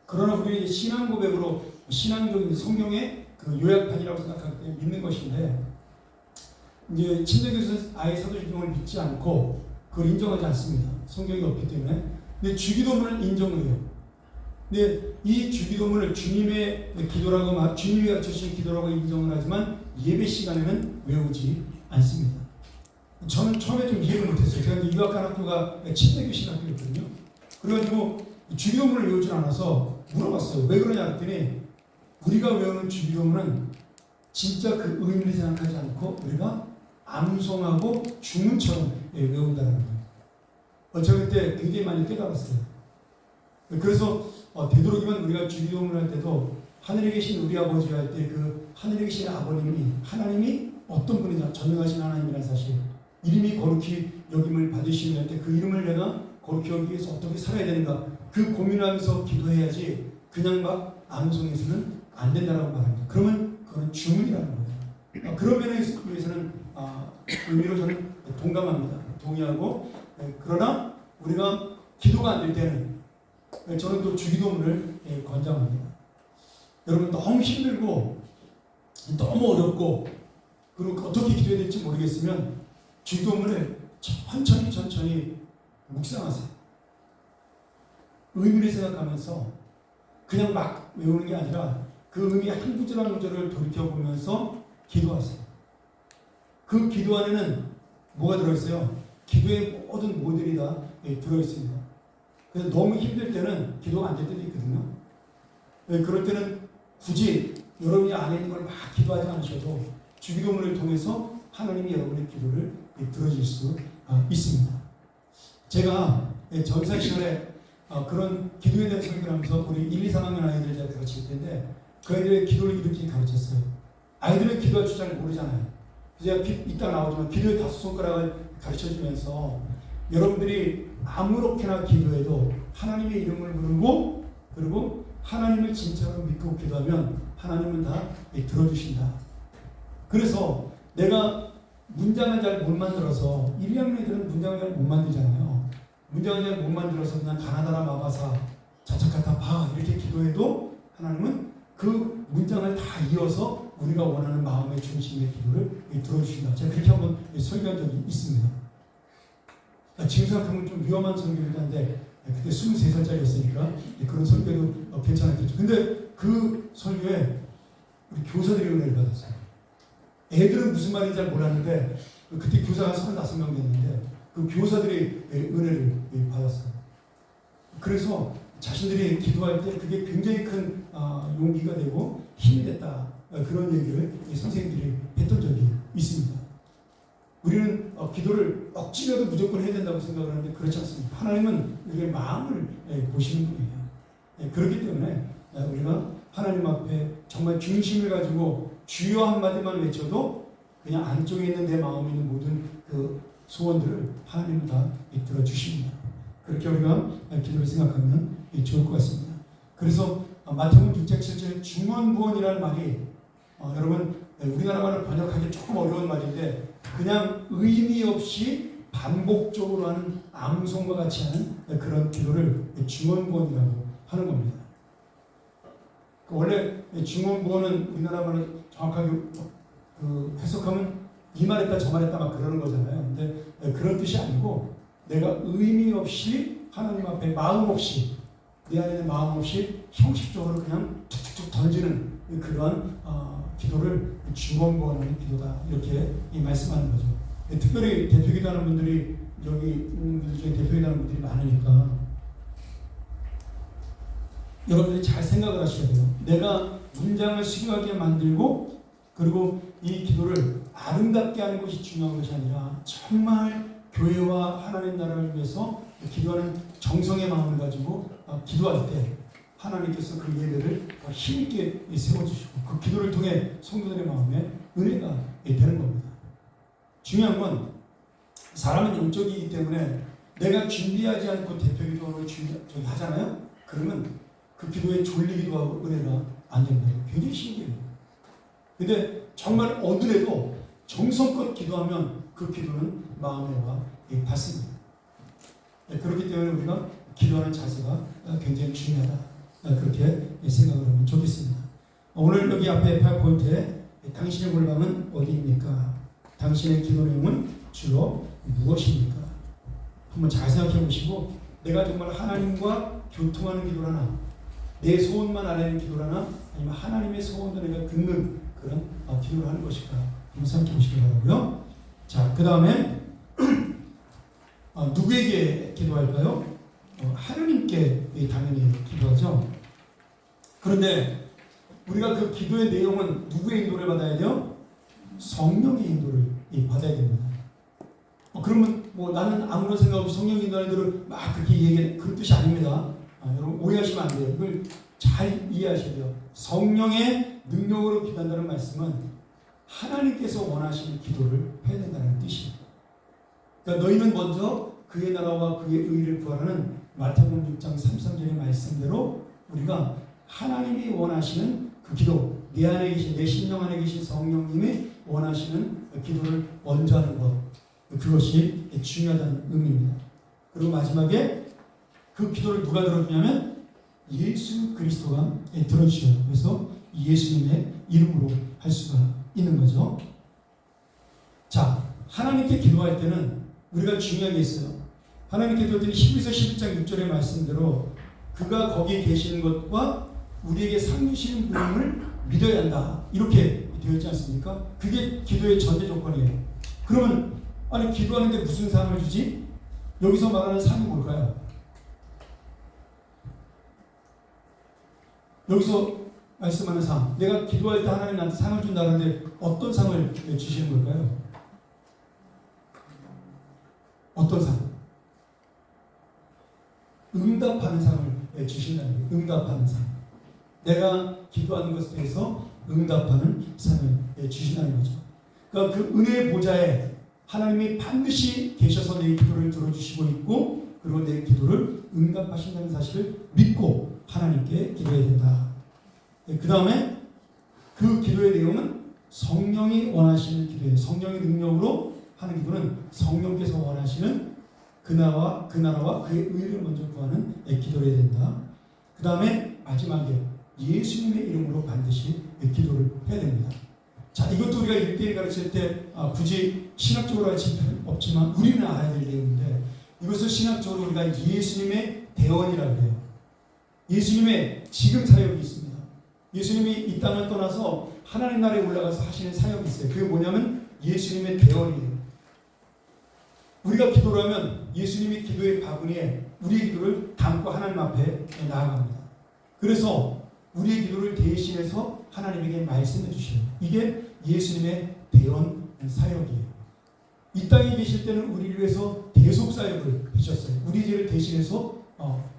그러나 우리 신앙 고백으로 신앙적인 성경의 그 요약판이라고 생각하기 때문에 믿는 것인데, 이제 침례교에서는 아예 사도신경을 믿지 않고 그걸 인정하지 않습니다. 성경이 없기 때문에. 근데 주기도문을 인정을 해요. 근데 이 주기도문을 주님의 기도라고, 주님이 가르쳐주신 기도라고 인정을 하지만 예배 시간에는 외우지 않습니다. 저는 처음에 좀 이해를 못했어요. 제가 유학한 학교가 침례교 신학교였거든요. 그래가지고 주기도문을 외우지 않아서 물어봤어요. 왜 그러냐 했더니, 우리가 외우는 주기도문은 진짜 그 의미를 생각하지 않고 우리가 암송하고 주문처럼 외운다는 거예요. 제가 그때 굉장히 많이 깨달았어요. 그래서 되도록이면 우리가 주기도문을 할 때도 하늘에 계신 우리 아버지 할 때 그 하늘에 계신 아버님이, 하나님이 어떤 분이냐, 전능하신 하나님이라는 사실, 이름이 거룩히 여김을 받으시는 할 때 그 이름을 내가 거룩히 여기기 위해서 어떻게 살아야 되는가, 그 고민하면서 기도해야지 그냥 막 암송해서는 안 된다라고 말합니다. 그러면 그건 주문이라는 거예요. 그런 면에 의해서는 의미로 저는 동감합니다. 동의하고, 그러나 우리가 기도가 안 될 때는 저는 또 주기도문을 권장합니다. 여러분, 너무 힘들고 너무 어렵고 그리고 어떻게 기도해야 될지 모르겠으면 주기도문을 천천히 묵상하세요. 의미를 생각하면서 그냥 막 외우는 게 아니라 그 의미 한 구절 한 구절을 돌이켜보면서 기도하세요. 그 기도 안에는 뭐가 들어있어요? 기도의 모든 모델이 다 들어있습니다. 그래서 너무 힘들 때는 기도가 안 될 때도 있거든요. 그럴 때는 굳이 여러분이 안에 있는 걸 막 기도하지 않으셔도 주기도문을 통해서 하나님이 여러분의 기도를 들어줄 수 있습니다. 제가 전사 시절에 그런 기도에 대한 설교를 하면서 우리 1, 2, 3학년 아이들 제가 가르칠 텐데, 그 아이들의 기도를 이렇게 가르쳤어요. 아이들은 기도할 줄 잘 모르잖아요. 제가 이따 나오지만 기도의 5손가락을 가르쳐주면서 여러분들이 아무렇게나 기도해도 하나님의 이름을 부르고 그리고 하나님을 진짜로 믿고 기도하면 하나님은 다 들어주신다. 그래서 내가 문장을 잘 못 만들어서 1, 2학년 애들은 문장을 잘 못 만들잖아요. 문장을 잘 못 만들어서 그냥 가나다라 마바사 자차카타 바 이렇게 기도해도 하나님은 그 문장을 다 이어서 우리가 원하는 마음의 중심의 기도를 들어주신다. 제가 그렇게 한번 설교한 적이 있습니다. 지금 생각하면 좀 위험한 설교를 했는데 그때 23살짜리였으니까 그런 설교도 괜찮았겠죠. 근데 그 설교에 우리 교사들이 은혜를 받았어요. 애들은 무슨 말인지 잘 몰랐는데 그때 교사가 35명 됐는데 그 교사들이 은혜를 받았어요. 그래서 자신들이 기도할 때 그게 굉장히 큰 용기가 되고 힘이 됐다. 그런 얘기를 선생님들이 했던 적이 있습니다. 우리는 기도를 억지로도 무조건 해야 된다고 생각을 하는데 그렇지 않습니다. 하나님은 우리의 마음을 보시는 분이에요. 그렇기 때문에 우리가 하나님 앞에 정말 중심을 가지고 주여 한마디만 외쳐도 그냥 안쪽에 있는 내 마음에 있는 모든 그 소원들을 하나님은 다 들어주십니다. 그렇게 우리가 기도를 생각하면 좋을 것 같습니다. 그래서 마태복음 6장 7절 중언부언이라는 말이 여러분 우리나라 말을 번역하기 조금 어려운 말인데 그냥 의미 없이 반복적으로 하는 암송과 같이 하는 그런 기도를 중언부언이라고 하는 겁니다. 원래 중언부언은 우리나라 말로 정확하게 해석하면 이 말했다 저 말했다 막 그러는 거잖아요. 근데 그런 뜻이 아니고 내가 의미 없이 하나님 앞에 마음 없이 내 안에 마음 없이 형식적으로 그냥 툭툭툭 던지는 그러한 기도를 중원부하는 기도다 이렇게 말씀하는 거죠. 특별히 대표기도하는 분들이 여기 있는 분들 중에 대표기도하는 분들이 많으니까 여러분들이 잘 생각을 하셔야 돼요. 내가 문장을 수교하게 만들고 그리고 이 기도를 아름답게 하는 것이 중요한 것이 아니라 정말 교회와 하나님 나라를 위해서 기도하는 정성의 마음을 가지고 기도할 때 하나님께서 그 예배를 힘있게 세워주시고 그 기도를 통해 성도들의 마음에 은혜가 되는 겁니다. 중요한 건 사람은 영적이기 때문에 내가 준비하지 않고 대표기도를 하잖아요. 그러면 그 기도에 졸리기도 하고 은혜가 안 된다고 굉장히 신기해요. 근데 정말 어느래도 정성껏 기도하면 그 기도는 마음에 와 닿습니다. 그렇기 때문에 우리가 기도하는 자세가 굉장히 중요하다. 그렇게 생각을 하면 좋겠습니다. 오늘 여기 앞에 파워포인트에 당신의 골방은 어디입니까? 당신의 기도 내용은 주로 무엇입니까? 한번 잘 생각해 보시고 내가 정말 하나님과 교통하는 기도를 하나 내 소원만 알아내는 기도를 하나 아니면 하나님의 소원도 내가 듣는 그런 기도를 하는 것일까 한번 생각해 보시기 바라고요. 자, 그 다음에 누구에게 기도할까요? 하나님께 당연히 기도하죠. 그런데 우리가 그 기도의 내용은 누구의 인도를 받아야 돼요? 성령의 인도를 받아야 됩니다. 그러면 뭐 나는 아무런 생각 없이 성령 인도하는 대로 막 그렇게 얘기해 그런 뜻이 아닙니다. 여러분 오해하시면 안 돼요. 이걸 잘 이해하셔야 돼요. 성령의 능력으로 기도한다는 말씀은 하나님께서 원하시는 기도를 해야 된다는 뜻입니다. 그러니까 너희는 먼저 그의 나라와 그의 의를 구하라는 마태복음 6장 33절의 말씀대로 우리가 하나님이 원하시는 그 기도, 내 안에 계신 내 심령 안에 계신 성령님이 원하시는 기도를 먼저 하는 것, 그것이 중요하다는 의미입니다. 그리고 마지막에 그 기도를 누가 들어주냐면 예수 그리스도가 들어주셔요. 그래서 예수님의 이름으로 할 수가 있는 거죠. 자, 하나님께 기도할 때는 우리가 중요한 게 있어요. 하나님께 기도할 때는 히브리서 11장 6절의 말씀대로 그가 거기에 계시는 것과 우리에게 상 주시는 분임을 믿어야 한다. 이렇게 되어 있지 않습니까? 그게 기도의 전제 조건이에요. 그러면 아니 기도하는데 무슨 상을 주지? 여기서 말하는 상이 뭘까요? 여기서 말씀하는 상. 내가 기도할 때 하나님 나한테 상을 준다는데 어떤 상을 주시는 걸까요? 어떤 상? 응답하는 상을 주신다는 거예요. 응답하는 상. 내가 기도하는 것에 대해서 응답하는 상을 주신다는 거죠. 그러니까 그 은혜의 보좌에 하나님이 반드시 계셔서 내 기도를 들어주시고 있고 그리고 내 기도를 응답하신다는 사실을 믿고 하나님께 기도해야 된다. 그 다음에 그 기도의 내용은 성령이 원하시는 기도예요. 성령의 능력으로 하는 기도는 성령께서 원하시는 그 나라와 그의 의를 먼저 구하는 기도를 해야 된다. 그 다음에 마지막에 예수님의 이름으로 반드시 기도를 해야 됩니다. 자, 이것도 우리가 1대1 가르칠 때 굳이 신학적으로 가르칠 필요는 없지만 우리는 알아야 될 내용인데 이것을 신학적으로 우리가 예수님의 대원이라고 해요. 예수님의 지금 사역이 있습니다. 예수님이 이 땅을 떠나서 하나님 나라에 올라가서 하시는 사역이 있어요. 그게 뭐냐면 예수님의 대원이에요. 우리가 기도를 하면 예수님이 기도의 바구니에 우리의 기도를 담고 하나님 앞에 나아갑니다. 그래서 우리의 기도를 대신해서 하나님에게 말씀해 주셔요. 이게 예수님의 대원 사역이에요. 이 땅에 계실 때는 우리를 위해서 대속 사역을 하셨어요. 우리 죄를 대신해서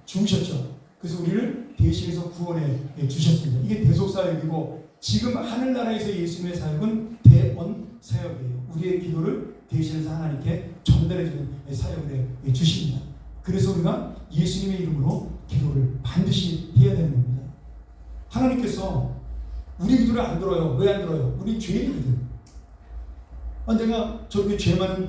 죽으셨죠. 그래서 우리를 대신해서 구원해 주셨습니다. 이게 대속 사역이고 지금 하늘나라에서 예수님의 사역은 대원 사역이에요. 우리의 기도를 대신해서 하나님께 전달해주는 사역을 해주십니다. 그래서 우리가 예수님의 이름으로 기도를 반드시 해야 되는 겁니다. 하나님께서 우리 기도를 안 들어요. 왜 안 들어요? 우리 죄인이거든. 내가 저렇게 죄 많은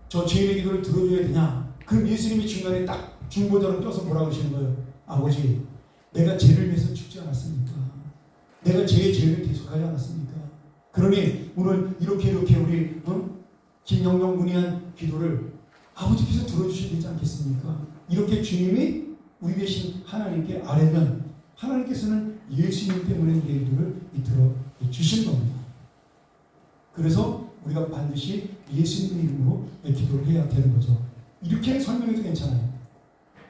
저 죄인의 기도를 들어줘야 되냐? 그럼 예수님이 중간에 딱 중보자로 껴서 뭐라고 하시는 거예요? 아버지, 내가 죄를 위해서 죽지 않았습니까? 내가 죄의 죄를 대속하지 않았습니까? 그러니 오늘 이렇게 우리 김영영 군이 한 기도를 아버지께서 들어주셔야 되지 않겠습니까? 이렇게 주님이 우리 대신 하나님께 아뢰면 하나님께서는 예수님 때문에 우리의 기도를 들어 주신 겁니다. 그래서 우리가 반드시 예수님의 이름으로 기도를 해야 되는 거죠. 이렇게 설명해도 괜찮아요.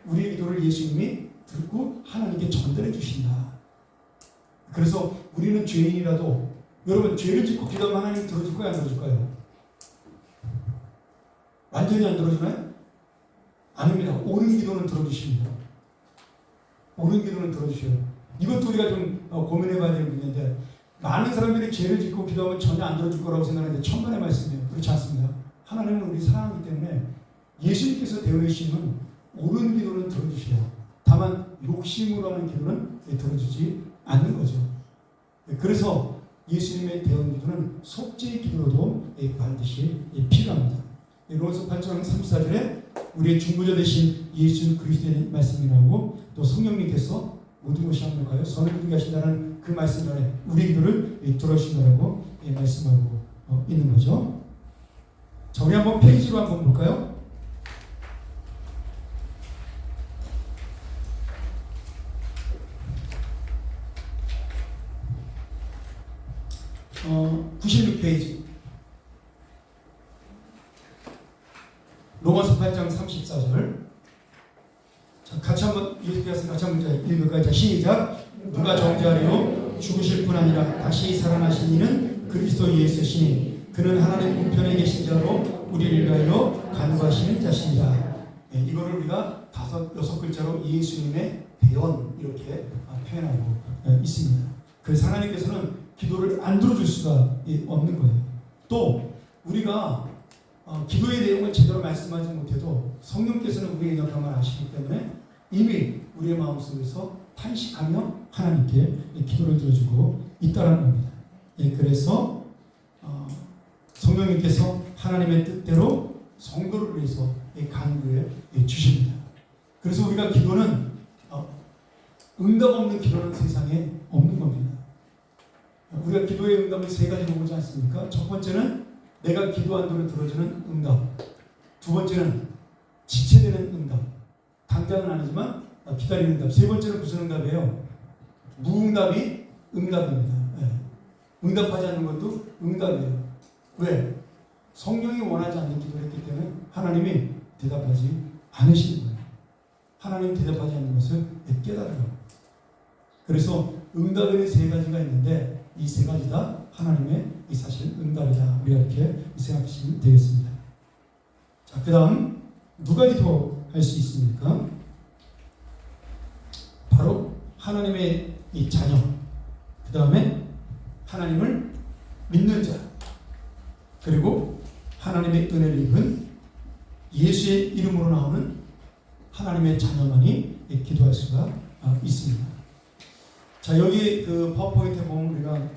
우리의 기도를 예수님이 듣고 하나님께 전달해 주신다. 그래서 우리는 죄인이라도, 여러분 죄를 짓고 기도하면 하나님 들어줄까요? 안 들어줄까요? 완전히 안 들어주나요? 아닙니다. 옳은 기도는 들어주십니다. 옳은 기도는 들어주셔요. 이것도 우리가 좀 고민해 봐야 되는 분인데, 많은 사람들이 죄를 짓고 기도하면 전혀 안 들어줄 거라고 생각하는데 천만의 말씀이에요. 그렇지 않습니다. 하나님은 우리 사랑하기 때문에 예수님께서 되어주시는 옳은 기도는 들어주셔요. 다만 욕심으로 하는 기도는 들어주지 않는 거죠. 그래서 예수님의 대언 기도는 속죄의 기도로도 반드시 필요합니다. 로마서 8장 34절에 우리의 중보자 되신 예수 그리스도의 말씀이 나오고, 또 성령님께서 모든 것이 합력하여 선을 이루게 하신다는 그 말씀 안에 우리 기도를 들어주신다고 말씀하고 있는 거죠. 자, 우리 한번 페이지로 한번 볼까요? 어, 96페이지. 로마서 8장 34절. 자, 같이 한번 읽어서 같이 한번 읽을까요? 자, 시작. 누가 정죄하리요? 죽으실 뿐 아니라 다시 살아나신 이는 그리스도 예수시니 그는 하나님 우편에 계신 자로 우리를 위하여 간구하시는 자십니다. 네, 이거를 우리가 5, 6글자로 예수님의 대언 이렇게 표현하고 있습니다. 그래서 하나님께서는 기도를 안 들어줄 수가 없는 거예요. 또 우리가 기도의 내용을 제대로 말씀하지 못해도 성령께서는 우리의 역량을 아시기 때문에 이미 우리의 마음속에서 탄식하며 하나님께 기도를 들어주고 있다는 겁니다. 그래서 성령님께서 하나님의 뜻대로 성도를 위해서 간구해 주십니다. 그래서 우리가 기도는 응답 없는 기도는 세상에 없는 겁니다. 우리가 기도의 응답을 3가지로 보지 않습니까? 첫 번째는 내가 기도한 대로 들어주는 응답. 두 번째는 지체되는 응답. 당장은 아니지만 기다리는 응답. 세 번째는 무슨 응답이에요? 무응답이 응답입니다. 응답하지 않는 것도 응답이에요. 왜? 성령이 원하지 않는 기도를 했기 때문에 하나님이 대답하지 않으시는 거예요. 하나님 대답하지 않는 것을 깨달아요. 그래서 응답에는 3가지가 있는데 이 3가지 다 하나님의 사실 응답이다. 우리가 이렇게 생각하시면 되겠습니다. 자, 그 다음 누가 기도할 수 있습니까? 바로 하나님의 이 자녀, 그 다음에 하나님을 믿는 자, 그리고 하나님의 은혜를 입은 예수의 이름으로 나오는 하나님의 자녀만이 기도할 수가 있습니다. 자, 여기 그 파워포인트에 보면 우리가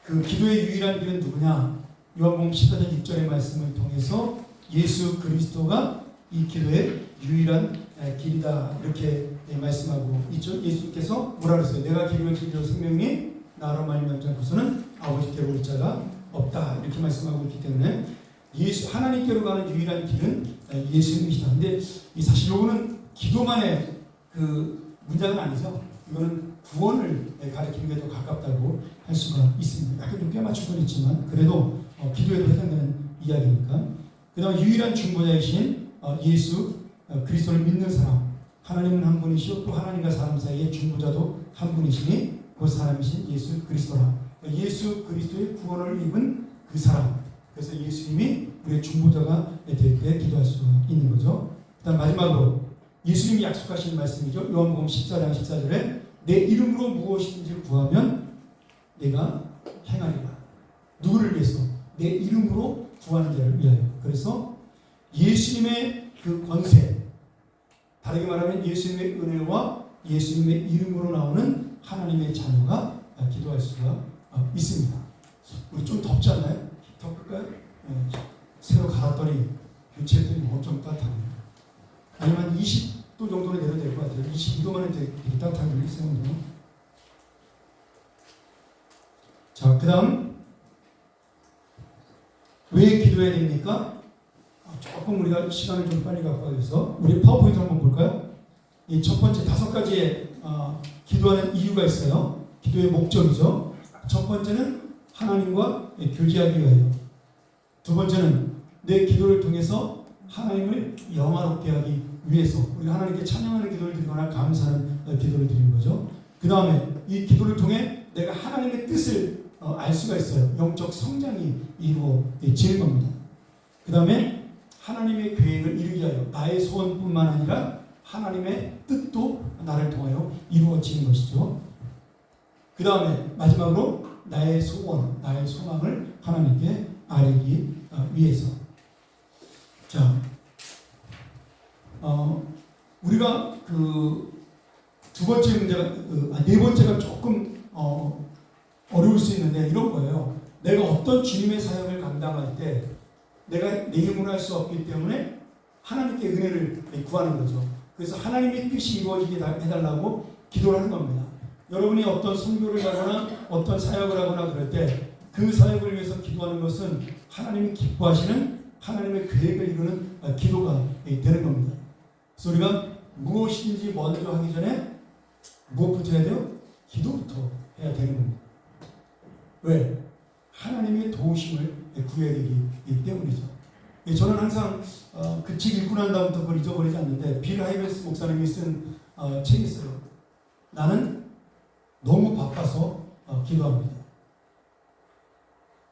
그 기도의 유일한 길은 누구냐? 요한복음 14장 6절의 말씀을 통해서 예수 그리스도가 이 기도의 유일한 길이다 이렇게 말씀하고 있죠. 예수님께서 뭐라 그랬어요? 내가 길이요 진리요 생명이 나로 말미암지 않고서는 아버지께로 올 자가 없다 이렇게 말씀하고 있기 때문에 하나님께로 가는 유일한 길은 예수님이시다. 근데 사실 요거는 기도만의 그 문장은 아니죠. 이거는 구원을 가리키는 게 더 가깝다고 할 수가 있습니다. 약간 좀 꿰맞출 건 있지만 그래도 기도에도 해당되는 이야기니까. 그 다음에 유일한 중보자이신 예수 그리스도를 믿는 사람, 하나님은 한 분이시오 또 하나님과 사람 사이에 중보자도 한 분이시니 그 사람이신 예수 그리스도라. 예수 그리스도의 구원을 입은 그 사람, 그래서 예수님이 우리의 중보자가 될 때 기도할 수가 있는 거죠. 그 다음 마지막으로 예수님이 약속하신 말씀이죠. 요한복음 14장 14절에 내 이름으로 무엇이든지 구하면 내가 행하리라. 누구를 위해서? 내 이름으로 구하는 자를 위하여. 그래서 예수님의 그 권세, 다르게 말하면 예수님의 은혜와 예수님의 이름으로 나오는 하나님의 자녀가 기도할 수가 있습니다. 우리 좀 덥지 않나요? 덮을까요? 새로 갈았더니 교체했더니 엄청 따뜻합니다. 아니면 한 20도 정도는 내려도 될 것 같아요. 22도만 해도 되게 따뜻하게 생각해요. 자, 그 다음 왜 기도해야 됩니까? 조금 우리가 시간을 좀 빨리 갖고 가서 우리 파워포인트 한번 볼까요? 이 첫 번째 5가지의 기도하는 이유가 있어요. 기도의 목적이죠. 첫 번째는 하나님과 교제하기 위하여, 두 번째는 내 기도를 통해서 하나님을 영화롭게 하기 위해서 우리 하나님께 찬양하는 기도를 드리거나 감사하는 기도를 드리는 거죠. 그 다음에 이 기도를 통해 내가 하나님의 뜻을 알 수가 있어요. 영적 성장이 이루어지는 겁니다. 그 다음에 하나님의 계획을 이루기 위하여 나의 소원뿐만 아니라 하나님의 뜻도 나를 통하여 이루어지는 것이죠. 그 다음에 마지막으로 나의 소원, 나의 소망을 하나님께 아뢰기 위해서. 자, 우리가 그 두 번째 문제가, 네 번째가 조금 어려울 수 있는데 이런 거예요. 내가 어떤 주님의 사역을 감당할 때 내가 내 힘으로 할 수 없기 때문에 하나님께 은혜를 구하는 거죠. 그래서 하나님의 뜻이 이루어지게 해달라고 기도를 하는 겁니다. 여러분이 어떤 선교를 가거나 어떤 사역을 하거나 그럴 때 그 사역을 위해서 기도하는 것은 하나님이 기뻐하시는 하나님의 계획을 이루는 기도가 되는 겁니다. 그래서 우리가 무엇이든지 먼저 하기 전에 무엇부터 해야 돼요? 기도부터 해야 되는 겁니다. 왜? 하나님의 도우심을 구해야 되기 때문이죠. 저는 항상 그 책 읽고 난 다음부터 그걸 잊어버리지 않는데 빌 하이베스 목사님이 쓴 책이 있어요. 나는 너무 바빠서 기도합니다.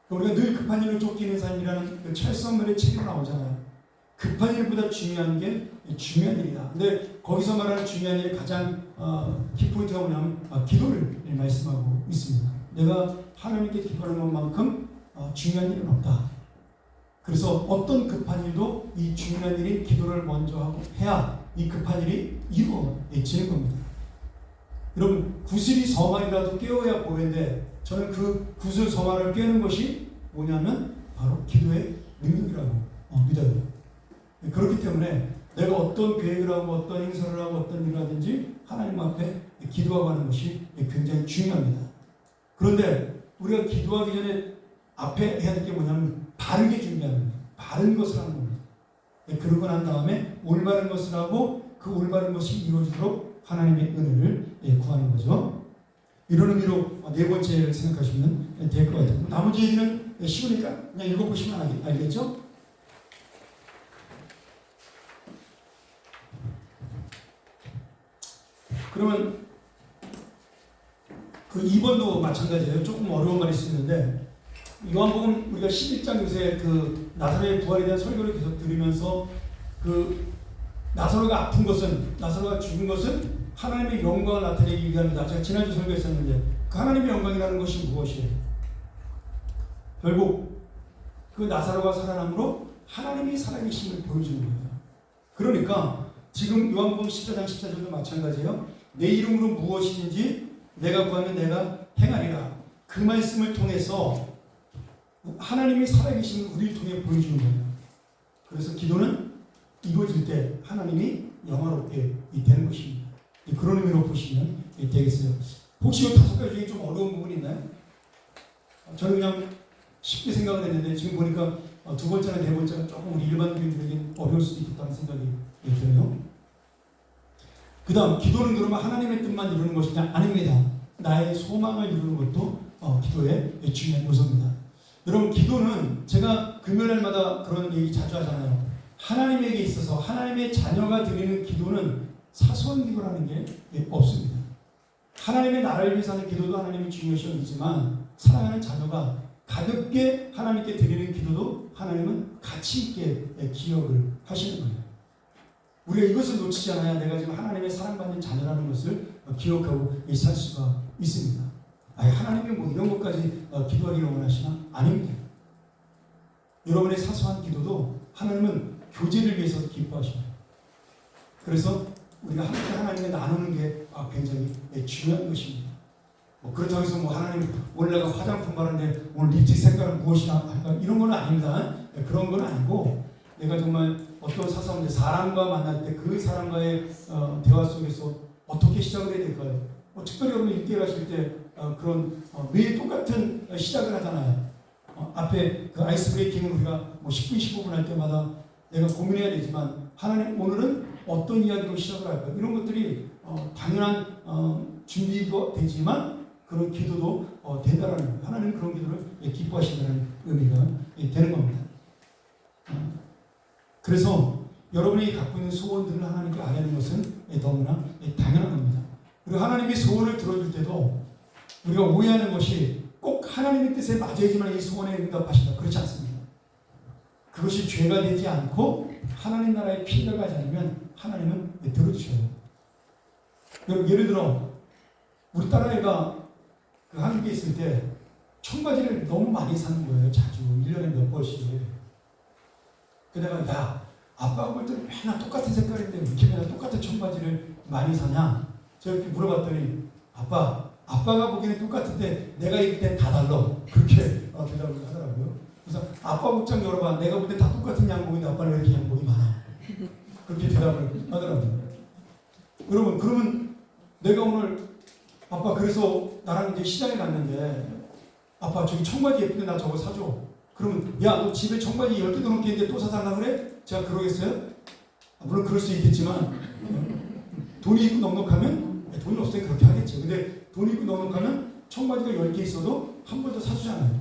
우리가 늘 급한 일로 쫓기는 삶이라는 그 찰스언멜의 책이 나오잖아요. 급한 일보다 중요한 게 중요한 일이다. 근데 거기서 말하는 중요한 일의 가장 키포인트가 뭐냐면 기도를 말씀하고 있습니다. 내가 하나님께 기도하는 것만큼 중요한 일은 없다. 그래서 어떤 급한 일도 이 중요한 일인 기도를 먼저 하고 해야 이 급한 일이 이루어지는 겁니다. 여러분, 구슬이 서말이라도 깨워야 보이는데 저는 그 구슬 서말을 깨는 것이 뭐냐면 바로 기도의 능력이라고 믿어요. 그렇기 때문에 내가 어떤 계획을 하고 어떤 행사를 하고 어떤 일을 하든지 하나님 앞에 기도하고 하는 것이 굉장히 중요합니다. 그런데 우리가 기도하기 전에 앞에 해야 될 게 뭐냐면 바르게 준비하는 거예요. 바른 것을 하는 겁니다. 그러고 난 다음에 올바른 것을 하고 그 올바른 것이 이루어지도록 하나님의 은혜를 구하는 거죠. 이런 의미로 네 번째를 생각하시면 될 것 같아요. 나머지 얘기는 쉬우니까 그냥 읽어보시면 알겠죠? 그러면 그 2번도 마찬가지예요. 조금 어려운 말일 수 있는데 요한복음 우리가 11장 요새 그 나사로의 부활에 대한 설교를 계속 들으면서 그 나사로가 아픈 것은, 나사로가 죽은 것은 하나님의 영광을 나타내기 위함이다. 제가 지난주 설교했었는데 그 하나님의 영광이라는 것이 무엇이에요? 결국 그 나사로가 살아남으로 하나님이 살아계심을 보여주는 거예요. 그러니까 지금 요한복음 14장 14절도 마찬가지예요. 내 이름으로 무엇이든지 내가 구하면 내가 행하리라. 그 말씀을 통해서 하나님이 살아계심을 우리를 통해 보여주는 거예요. 그래서 기도는 이루어질 때 하나님이 영화롭게 되는 것입니다. 그런 의미로 보시면 되겠어요. 혹시 이 5가지 중에 좀 어려운 부분이 있나요? 저는 그냥 쉽게 생각을 했는데 지금 보니까 두 번째나 네 번째가 조금 우리 일반인들에게 어려울 수도 있겠다는 생각이 들어요. 그 다음 기도는 그러면 하나님의 뜻만 이루는 것이냐? 아닙니다. 나의 소망을 이루는 것도 기도의 중요한 요소입니다. 여러분, 기도는 제가 금요일마다 그런 얘기 자주 하잖아요. 하나님에게 있어서 하나님의 자녀가 드리는 기도는 사소한 기도라는 게 없습니다. 하나님의 나라를 위해서 하는 기도도 하나님이 중요시하지만 사랑하는 자녀가 가볍게 하나님께 드리는 기도도 하나님은 가치 있게 기억을 하시는 거예요. 우리가 이것을 놓치지 않아야 내가 지금 하나님의 사랑받는 자녀라는 것을 기억하고 살 수가 있습니다. 하나님이 뭐 이런 것까지 기도하기를 원하시나? 아닙니다. 여러분의 사소한 기도도 하나님은 교제를 위해서 기뻐하십니다. 그래서 우리가 함께 하나님과 나누는 게 굉장히 중요한 것입니다. 그렇다고 해서 하나님 오늘 내가 화장품 바르는데 오늘 립스틱 색깔은 무엇이나 할까? 이런 건 아닙니다. 그런 건 아니고 내가 정말 어떤 사소한 문제, 사람과 만날 때 그 사람과의 대화 속에서 어떻게 시작을 해야 될까요? 특별히 여러분 일대일 하실 때 그런 매일 똑같은 시작을 하잖아요. 앞에 그 아이스 브레이킹을 우리가 10분, 15분 할 때마다 내가 고민해야 되지만 하나님 오늘은 어떤 이야기로 시작을 할까요? 이런 것들이 당연한 준비도 되지만 그런 기도도 된다라는 거예요. 하나님 그런 기도를 기뻐하신다는 의미가 되는 겁니다. 그래서 여러분이 갖고 있는 소원들을 하나님께 아뢰는 것은 너무나 당연한 겁니다. 그리고 하나님이 소원을 들어줄 때도 우리가 오해하는 것이 꼭 하나님의 뜻에 맞아야지만 이 소원에 응답하신다. 그렇지 않습니다. 그것이 죄가 되지 않고 하나님 나라에 피해가 가지 않으면 하나님은 들어주셔요. 여러분 예를 들어 우리 딸아이가 그 한국에 있을 때 청바지를 너무 많이 사는 거예요. 자주 1년에 몇 번씩. 그래서 내가 야 아빠가 볼 때는 맨날 똑같은 색깔인데 왜 이렇게 맨날 똑같은 청바지를 많이 사냐? 제가 이렇게 물어봤더니 아빠가 보기에는 똑같은데 내가 입을 땐 다 달라. 그렇게 대답을 하더라고요. 그래서 아빠 옷장 열어봐. 내가 볼 때 다 똑같은 양복인데 아빠는 왜 이렇게 양복이 많아? 그렇게 대답을 하더라고요. 여러분 그러면 내가 오늘 아빠 그래서 나랑 이제 시장에 갔는데 아빠 저기 청바지 예쁜데 나 저거 사줘. 그러면 야 너 집에 청바지 10개도 넘게 있는데 또 사달라 그래? 제가 그러겠어요? 물론 그럴 수 있겠지만 돈이 있고 넉넉하면 돈이 없으니까 그렇게 하겠죠. 근데 돈이 있고 넉넉하면 청바지가 10개 있어도 한 번 더 사주잖아요.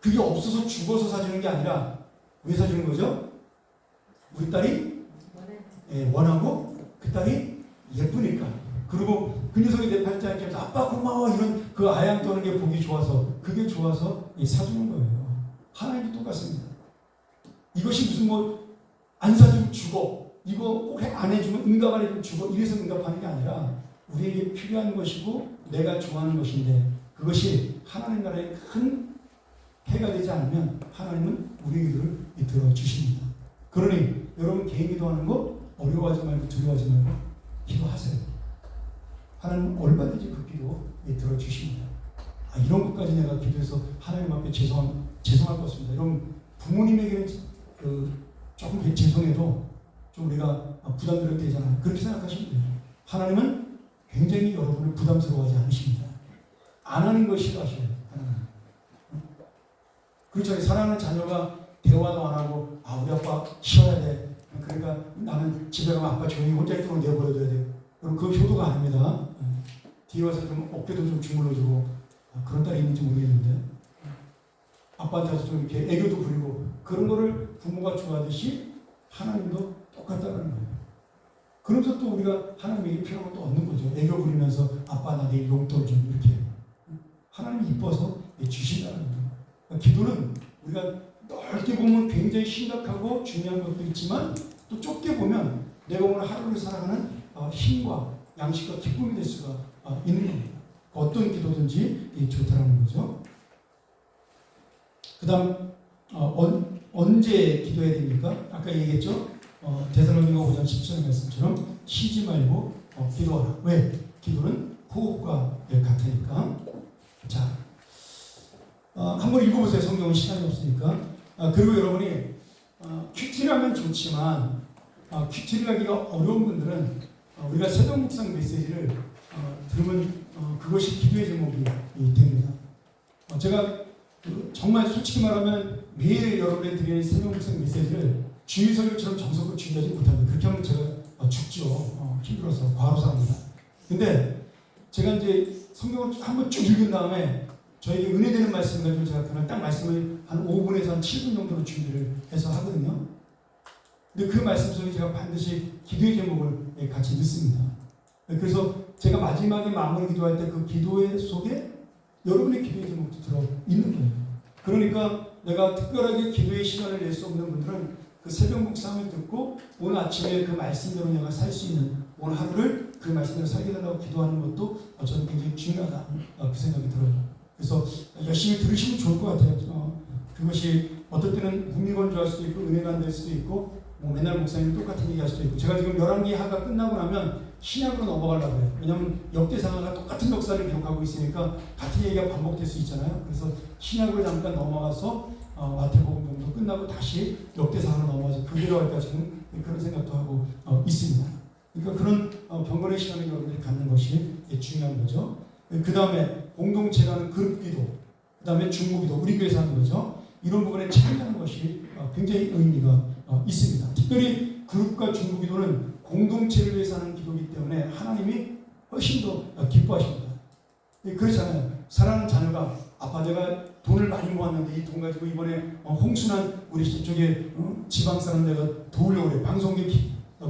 그게 없어서 죽어서 사주는 게 아니라 왜 사주는 거죠? 우리 딸이 원하고 그 딸이 예쁘니까. 그리고 그 녀석이 내 팔자에 끼어서 아빠 고마워 이런 그 아양 떠는 게 보기 좋아서 그게 좋아서 사주는 거예요. 하나님도 똑같습니다. 이것이 무슨 뭐 안 사주면 죽어. 이거 꼭 안 해주면 응답 안 해주면 죽어. 이래서 응답하는 게 아니라 우리에게 필요한 것이고 내가 좋아하는 것인데 그것이 하나님 나라에 큰 해가 되지 않으면 하나님은 우리 기도를 들어주십니다. 그러니 여러분 개인 기도하는 거 어려워하지 말고 두려워하지 말고 기도하세요. 하나님은 얼마든지 그 기도 들어주십니다. 이런 것까지 내가 기도해서 하나님 앞에 죄송할 것 같습니다. 여러분 부모님에게는 조금 죄송해도 좀 우리가 부담스럽게 되잖아요. 그렇게 생각하시면 돼요. 하나님은 굉장히 여러분을 부담스러워하지 않으십니다. 안 하는 걸 싫어하셔요. 하나님은. 그렇죠. 사랑하는 자녀가 대화도 안 하고 우리 아빠 쉬어야 돼. 그러니까 나는 집에 가면 아빠 조용히 혼자 있도록 내버려둬야 돼. 그럼 그 효도가 아닙니다. 뒤에 와서 좀 어깨도 좀 주물러주고 그런 딸이 있는지 모르겠는데 아빠한테 와서 좀 이렇게 애교도 부리고 그런 거를 부모가 좋아하듯이 하나님도 똑같다는 거예요. 그러면서 또 우리가 하나님에게 필요한 것도 얻는 거죠. 애교 부리면서 아빠 나 내일 용돈 좀 이렇게 하나님이 이뻐서 주신다는 거예요. 그러니까 기도는 우리가 넓게 보면 굉장히 심각하고 중요한 것도 있지만 또 좁게 보면 내가 오늘 하루를 살아가는 힘과 양식과 기쁨이 될 수가 있는 겁니다. 어떤 기도든지 좋다는 거죠. 그 다음 언제 기도해야 됩니까? 아까 얘기했죠. 데살로니가 5장 10절의 말씀처럼 쉬지 말고 기도하라. 왜? 기도는 호흡과 같으니까. 자, 한번 읽어보세요. 성경은 시간이 없으니까. 그리고 여러분이 큐티라면 좋지만 큐티를 하기가 어려운 분들은 우리가 새벽 묵상 메시지를 들으면 그것이 기도의 제목이 됩니다. 제가 정말 솔직히 말하면 매일 여러분에 드리는 새벽 묵상 메시지를 주일 설교처럼 정석으로 준비하지 못합니다. 그렇게 하면 제가 죽죠. 힘들어서 과로사합니다. 근데 제가 이제 성경을 한번 쭉 읽은 다음에 저에게 은혜되는 말씀 가지고 제가 그날 딱 말씀을 한 5분에서 한 7분 정도로 준비를 해서 하거든요. 근데 그 말씀 속에 제가 반드시 기도의 제목을 같이 넣습니다. 그래서 제가 마지막에 마무리 기도할 때 그 기도의 속에 여러분의 기도의 제목도 들어 있는 거예요. 그러니까 내가 특별하게 기도의 시간을 낼 수 없는 분들은 그 새벽 묵상을 듣고 오늘 아침에 그 말씀대로 내가 살 수 있는 오늘 하루를 그 말씀대로 살게 달라고 기도하는 것도 저는 굉장히 중요하다 그 생각이 들어요. 그래서 열심히 들으시면 좋을 것 같아요. 그것이 어떨 때는 무미건조할 수도 있고 은혜가 안 될 수도 있고 뭐 맨날 목사님 똑같은 얘기 할 수도 있고 제가 지금 11개 하가 끝나고 나면 신약으로 넘어가려고 해요. 왜냐하면 역대상하가 똑같은 역사를 기록하고 있으니까 같은 얘기가 반복될 수 있잖아요. 그래서 신약으로 잠깐 넘어가서 마태복음 정도 끝나고 다시 역대상으로 넘어가서 그대로 할까 지금 그런 생각도 하고 있습니다. 그러니까 그런 경건의 시간을 여러분들이 갖는 것이 중요한 거죠. 그 다음에 공동체 가는 그룹기도, 그 다음에 중보기도, 우리 교회에서 하는 거죠. 이런 부분에 참여하는 것이 굉장히 의미가 있습니다. 특별히 그룹과 중보기도는 공동체를 위해서 하는 기도이기 때문에 하나님이 훨씬 더 기뻐하십니다. 그렇잖아요. 사랑하는 자녀가 아빠 내가 돈을 많이 모았는데 이 돈 가지고 이번에 홍순한 우리 저쪽에 지방 사람 내가 도우려고 그래. 방송계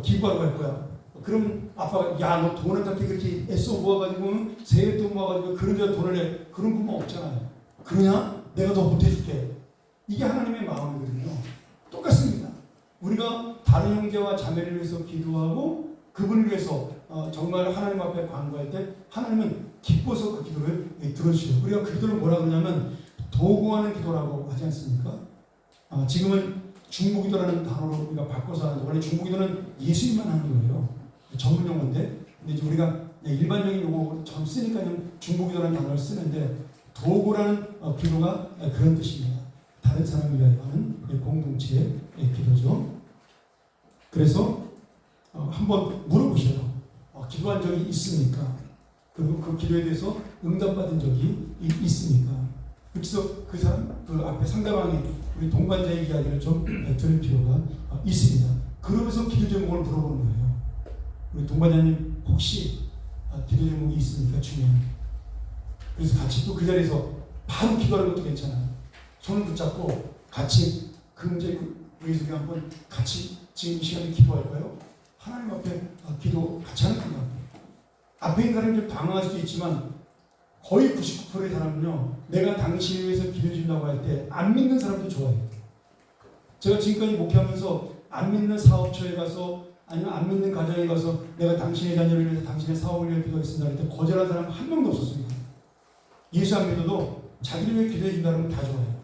기부하러 갈 거야. 그럼 아빠가 야 너 돈을 그렇게 애써 모아가지고 세뱃돈 모아가지고 그런 데다 돈을 내. 그런 부모 없잖아요. 그러냐? 내가 더 보태줄게. 이게 하나님의 마음이거든요. 똑같습니다. 우리가 다른 형제와 자매를 위해서 기도하고 그분을 위해서 정말 하나님 앞에 간구할 때 하나님은 기뻐서 그 기도를 들어주세요. 우리가 그 기도를 뭐라 그러냐면 도구하는 기도라고 하지 않습니까? 지금은 중보기도라는 단어로 우리가 바꿔서 하는데 원래 중보기도는 예수님만 하는 거예요. 전문 용어인데 근데 이제 우리가 일반적인 용어로 좀 쓰니까 중보기도라는 단어를 쓰는데 도구라는 기도가 그런 뜻입니다. 다른 사람을 위하여 하는 공동체의 기도죠. 그래서 한번 물어보셔요. 기도한 적이 있습니까? 그리고 그 기도에 대해서 응답받은 적이 있습니까? 그래서 그 사람, 그 앞에 상대방의 우리 동반자의 이야기를 좀 들을 필요가 있습니다. 그러면서 기도 제목을 물어보는 거예요. 우리 동반자님 혹시 기도 제목이 있습니까? 중요한. 그래서 같이 또 그 자리에서 바로 기도하는 것도 괜찮아요. 손을 붙잡고 같이 그 문제 위해서 우리 한번 같이 지금 이 시간에 기도할까요? 하나님 앞에 기도 같이 하는 겁니다. 앞에 있는 사람이 좀 당황할 수도 있지만 거의 99%의 사람은요, 내가 당신을 위해서 기도해 준다고 할 때 안 믿는 사람도 좋아해요. 제가 지금까지 목회하면서 안 믿는 사업처에 가서 아니면 안 믿는 가정에 가서 내가 당신의 자녀를 위해서 당신의 사업을 위해 기도했습니다 할 때 거절한 사람 한 명도 없었습니다. 예수 안 믿어도 자기를 위해 기도해 준다면 다 좋아해요.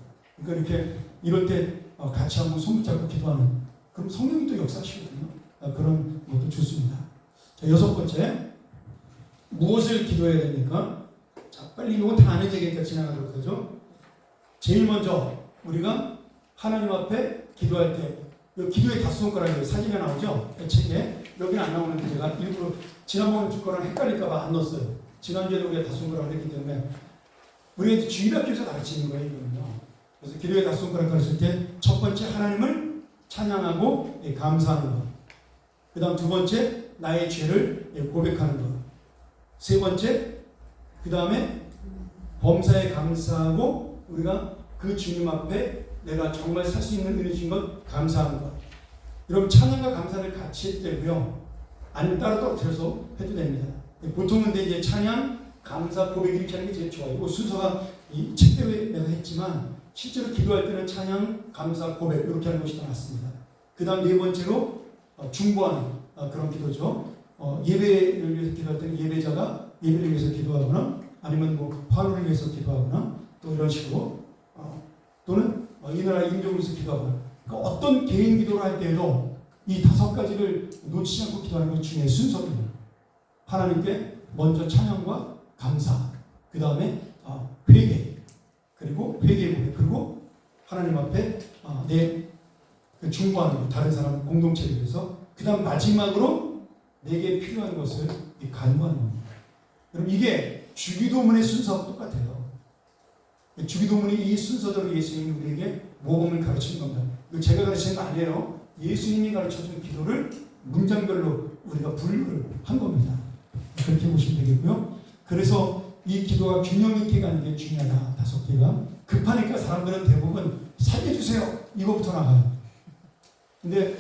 그러니까 이렇게 이럴 때 같이 한번 손 붙잡고 기도하는, 그럼 성령이 또 역사하시거든요. 그런 것도 좋습니다. 자, 6번째, 무엇을 기도해야 됩니까? 자, 빨리 이건 다 아는 얘기니까 지나가도록 하죠. 제일 먼저 우리가 하나님 앞에 기도할 때 기도의 다섯 손가락이에요. 사진에 나오죠? 책에. 여기는 안 나오는데 제가 일부러 지난번 줄 거랑 헷갈릴까봐 안 넣었어요. 지난주에도 우리가 다섯 손가락을 했기 때문에 우리가 이제 주일학교에서 가르치는 거예요. 이거는요. 그래서 기도의 다섯 손가락 가르칠 때 첫 번째 하나님을 찬양하고 감사하는 것. 그 다음 두 번째 나의 죄를 고백하는 것. 세 번째 그 다음에 범사에 감사하고 우리가 그 주님 앞에 내가 정말 살 수 있는 은혜 주신 것 감사하는 것. 여러분 찬양과 감사를 같이 해도 되고요. 아니면 따로 떨어뜨려서 해도 됩니다. 보통은 근데 이제 찬양, 감사, 고백 이렇게 하는 게 제일 좋아요. 그 순서가 이 책대로 내가 했지만 실제로 기도할 때는 찬양, 감사, 고백 이렇게 하는 것이 더 낫습니다. 그 다음 네 번째로 중보하는 그런 기도죠. 예배를 위해서 기도할 때는 예배자가 예배를 위해서 기도하거나 아니면 뭐 환호를 위해서 기도하거나 또 이런 식으로 또는 이 나라 임종을 위해서 기도하거나 그러니까 어떤 개인 기도를 할 때에도 이 다섯 가지를 놓치지 않고 기도하는 것 중에 순서입니다. 하나님께 먼저 찬양과 감사, 그 다음에 회개, 그리고 회개의 고백, 그리고 하나님 앞에 내 중보하는 것, 다른 사람 공동체를 위해서, 그 다음 마지막으로 내게 필요한 것을 간구하는 겁니다. 여러분 이게 주기도문의 순서와 똑같아요. 주기도문이 이 순서대로 예수님이 우리에게 모범을 가르치는 겁니다. 이거 제가 가르치는 거 아니에요. 예수님이 가르쳐준 기도를 문장별로 우리가 분류를 한 겁니다. 그렇게 보시면 되겠고요. 그래서 이 기도가 균형 있게 가는 게 중요하다. 다섯 개가. 급하니까 사람들은 대부분 살려주세요. 이거부터 나가요. 근데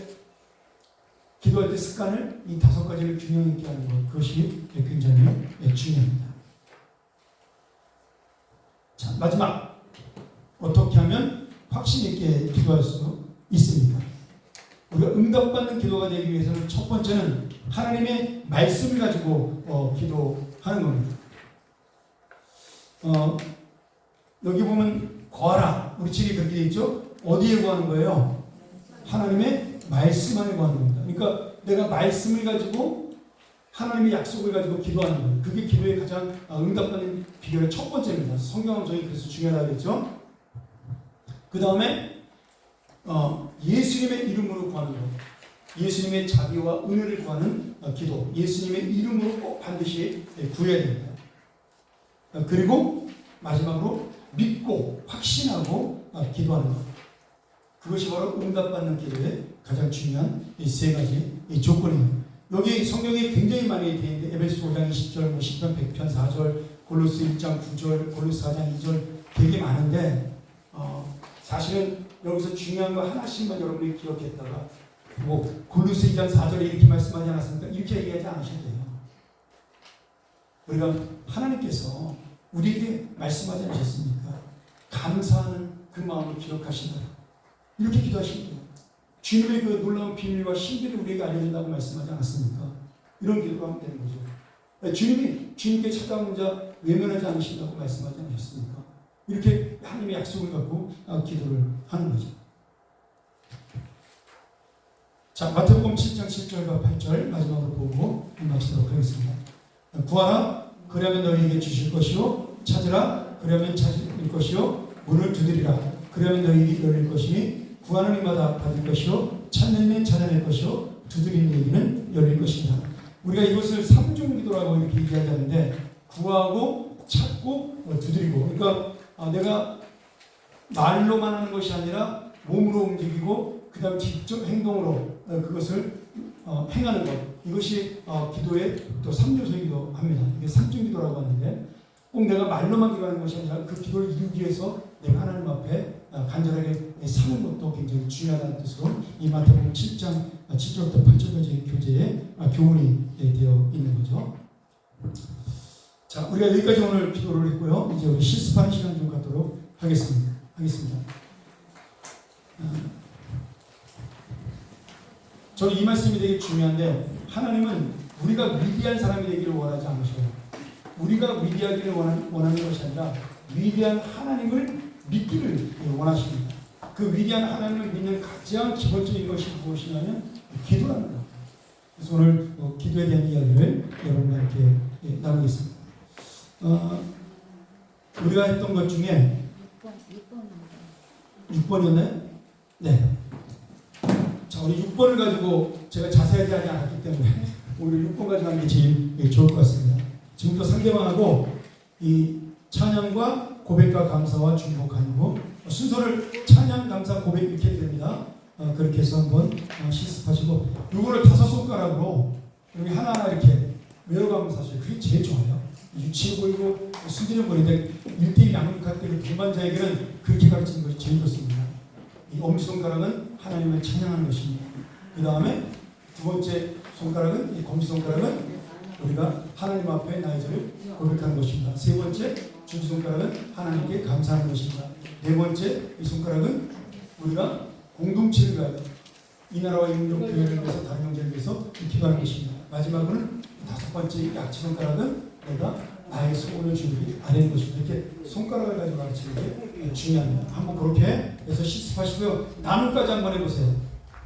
기도할 때 습관을 이 다섯 가지를 균형 있게 하는 것, 그것이 굉장히 중요합니다. 자, 마지막. 어떻게 하면 확신 있게 기도할 수 있습니까? 우리가 응답받는 기도가 되기 위해서는 첫 번째는 하나님의 말씀을 가지고 기도하는 겁니다. 여기 보면 거하라. 우리 책이 그렇게 되어 있죠? 어디에 구하는 거예요? 하나님의 말씀 안에 구하는 겁니다. 그러니까 내가 말씀을 가지고 하나님의 약속을 가지고 기도하는 거예요. 그게 기도의 가장 응답받는 비결의 첫 번째입니다. 성경 함성이 그래서 중요하다고 했죠. 그 다음에 예수님의 이름으로 구하는 것. 예수님의 자비와 은혜를 구하는 기도. 예수님의 이름으로 꼭 반드시 구해야 됩니다. 그리고 마지막으로 믿고 확신하고 기도하는 것. 그것이 바로 응답받는 기도의 가장 중요한 이 세 가지 조건입니다. 여기 성경에 굉장히 많이 되어 있는데 에베소 5장 20절, 10편 100편 4절, 골로새 1장 9절, 골로새 4장 2절 되게 많은데 사실은 여기서 중요한 거 하나씩만 여러분이 기억했다가 뭐 골로새 2장 4절에 이렇게 말씀하지 않았습니까? 이렇게 얘기하지 않으셔도 돼요. 우리가 하나님께서 우리에게 말씀하지 않으셨습니까? 감사하는 그 마음을 기억하신다. 이렇게 기도하시면 돼요. 주님의 그 놀라운 비밀과 신비를 우리에게 알려준다고 말씀하지 않았습니까? 이런 기도를 하면 되는 거죠. 주님이 주님께 찾아오는 자 외면하지 않으신다고 말씀하지 않으셨습니까? 이렇게 하나님의 약속을 갖고 기도를 하는 거죠. 자, 마태복음 7장 7절과 8절 마지막으로 보고 마치도록 하겠습니다. 구하라 그러면 너희에게 주실 것이요 찾으라 그러면 찾을 것이요 문을 두드리라 그러면 너희에게 열릴 것이니 구하는 이마다 받을 것이요 찾는 이는 찾아낼 것이요 두드리는 이에게는 열릴 것이다. 우리가 이것을 삼중기도라고 이렇게 얘기하자는데 구하고 찾고 두드리고 그러니까 내가 말로만 하는 것이 아니라 몸으로 움직이고 그 다음 직접 행동으로 그것을 행하는 것 이것이 기도의 또 3요소이기도 합니다. 이게 삼중기도라고 하는데 꼭 내가 말로만 기도하는 것이 아니라 그 기도를 이루기 위해서 내가 하나님 앞에 간절하게 사는 것도 굉장히 중요하다는 뜻으로 이 마태복음 7장 7절부터 8절까지 교재에 교훈이 되어 있는 거죠. 자, 우리가 여기까지 오늘 기도를 했고요. 이제 우리 실습하는 시간 좀 갖도록 하겠습니다. 저는 이 말씀이 되게 중요한데 하나님은 우리가 위대한 사람이 되기를 원하지 않으셔요. 우리가 위대하기를 원하는 것이 아니라 위대한 하나님을 믿기를 원하십니다. 그 위대한 하나님을 믿는 가장 기본적인 것이 무엇이냐면 기도라는 겁니다. 그래서 오늘 기도에 대한 이야기를 여러분과 함께 나누겠습니다. 우리가 했던 것 중에 6번이었나요? 네. 자, 우리 6번을 가지고 제가 자세하게 하지 않았기 때문에 오늘 6번 가지고 하는 게 제일 좋을 것 같습니다. 지금도 상대방하고 이 찬양과 고백과 감사와 중복하고 순서를 찬양, 감사, 고백 이렇게 해도 됩니다. 그렇게 해서 한번 실습하시고 이거를 5손가락으로 여기 하나하나 이렇게 외워가면서 하셔요. 그게 제일 좋아요. 유치해 보이고 수준해 보이는데 1대1 양육할 때 동반자에게는 그렇게 가르치는 것이 제일 좋습니다. 이 엄지손가락은 하나님을 찬양하는 것입니다. 그 다음에 두 번째 손가락은 이 검지손가락은 우리가 하나님 앞에 나의 죄를 고백하는 것입니다. 세 번째 주지손가락은 하나님께 감사하는 것입니다. 네 번째 이 손가락은 우리가 공동체를 위하여 이 나라와 이 민족 교회를 위해서 다른 형제를 위해서 기도하는 것입니다. 마지막으로는 다섯 번째 약지손가락은 내가 나의 소원을 주님께 아뢰는 것입니다. 이렇게 손가락을 가지고 가르치는 게 중요합니다. 한번 그렇게 해서 실습하시고요. 나눔까지 한번 해보세요.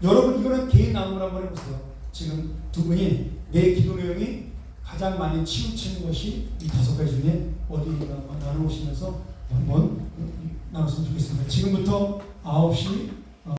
여러분 이거는 개인 나눔을 한번 해보세요. 지금 두 분이 내 기도 내용이 가장 많이 치우치는 것이 이 5가지 중에 어디인가 나누시면서 한번 나눴으면 좋겠습니다. 지금부터 9시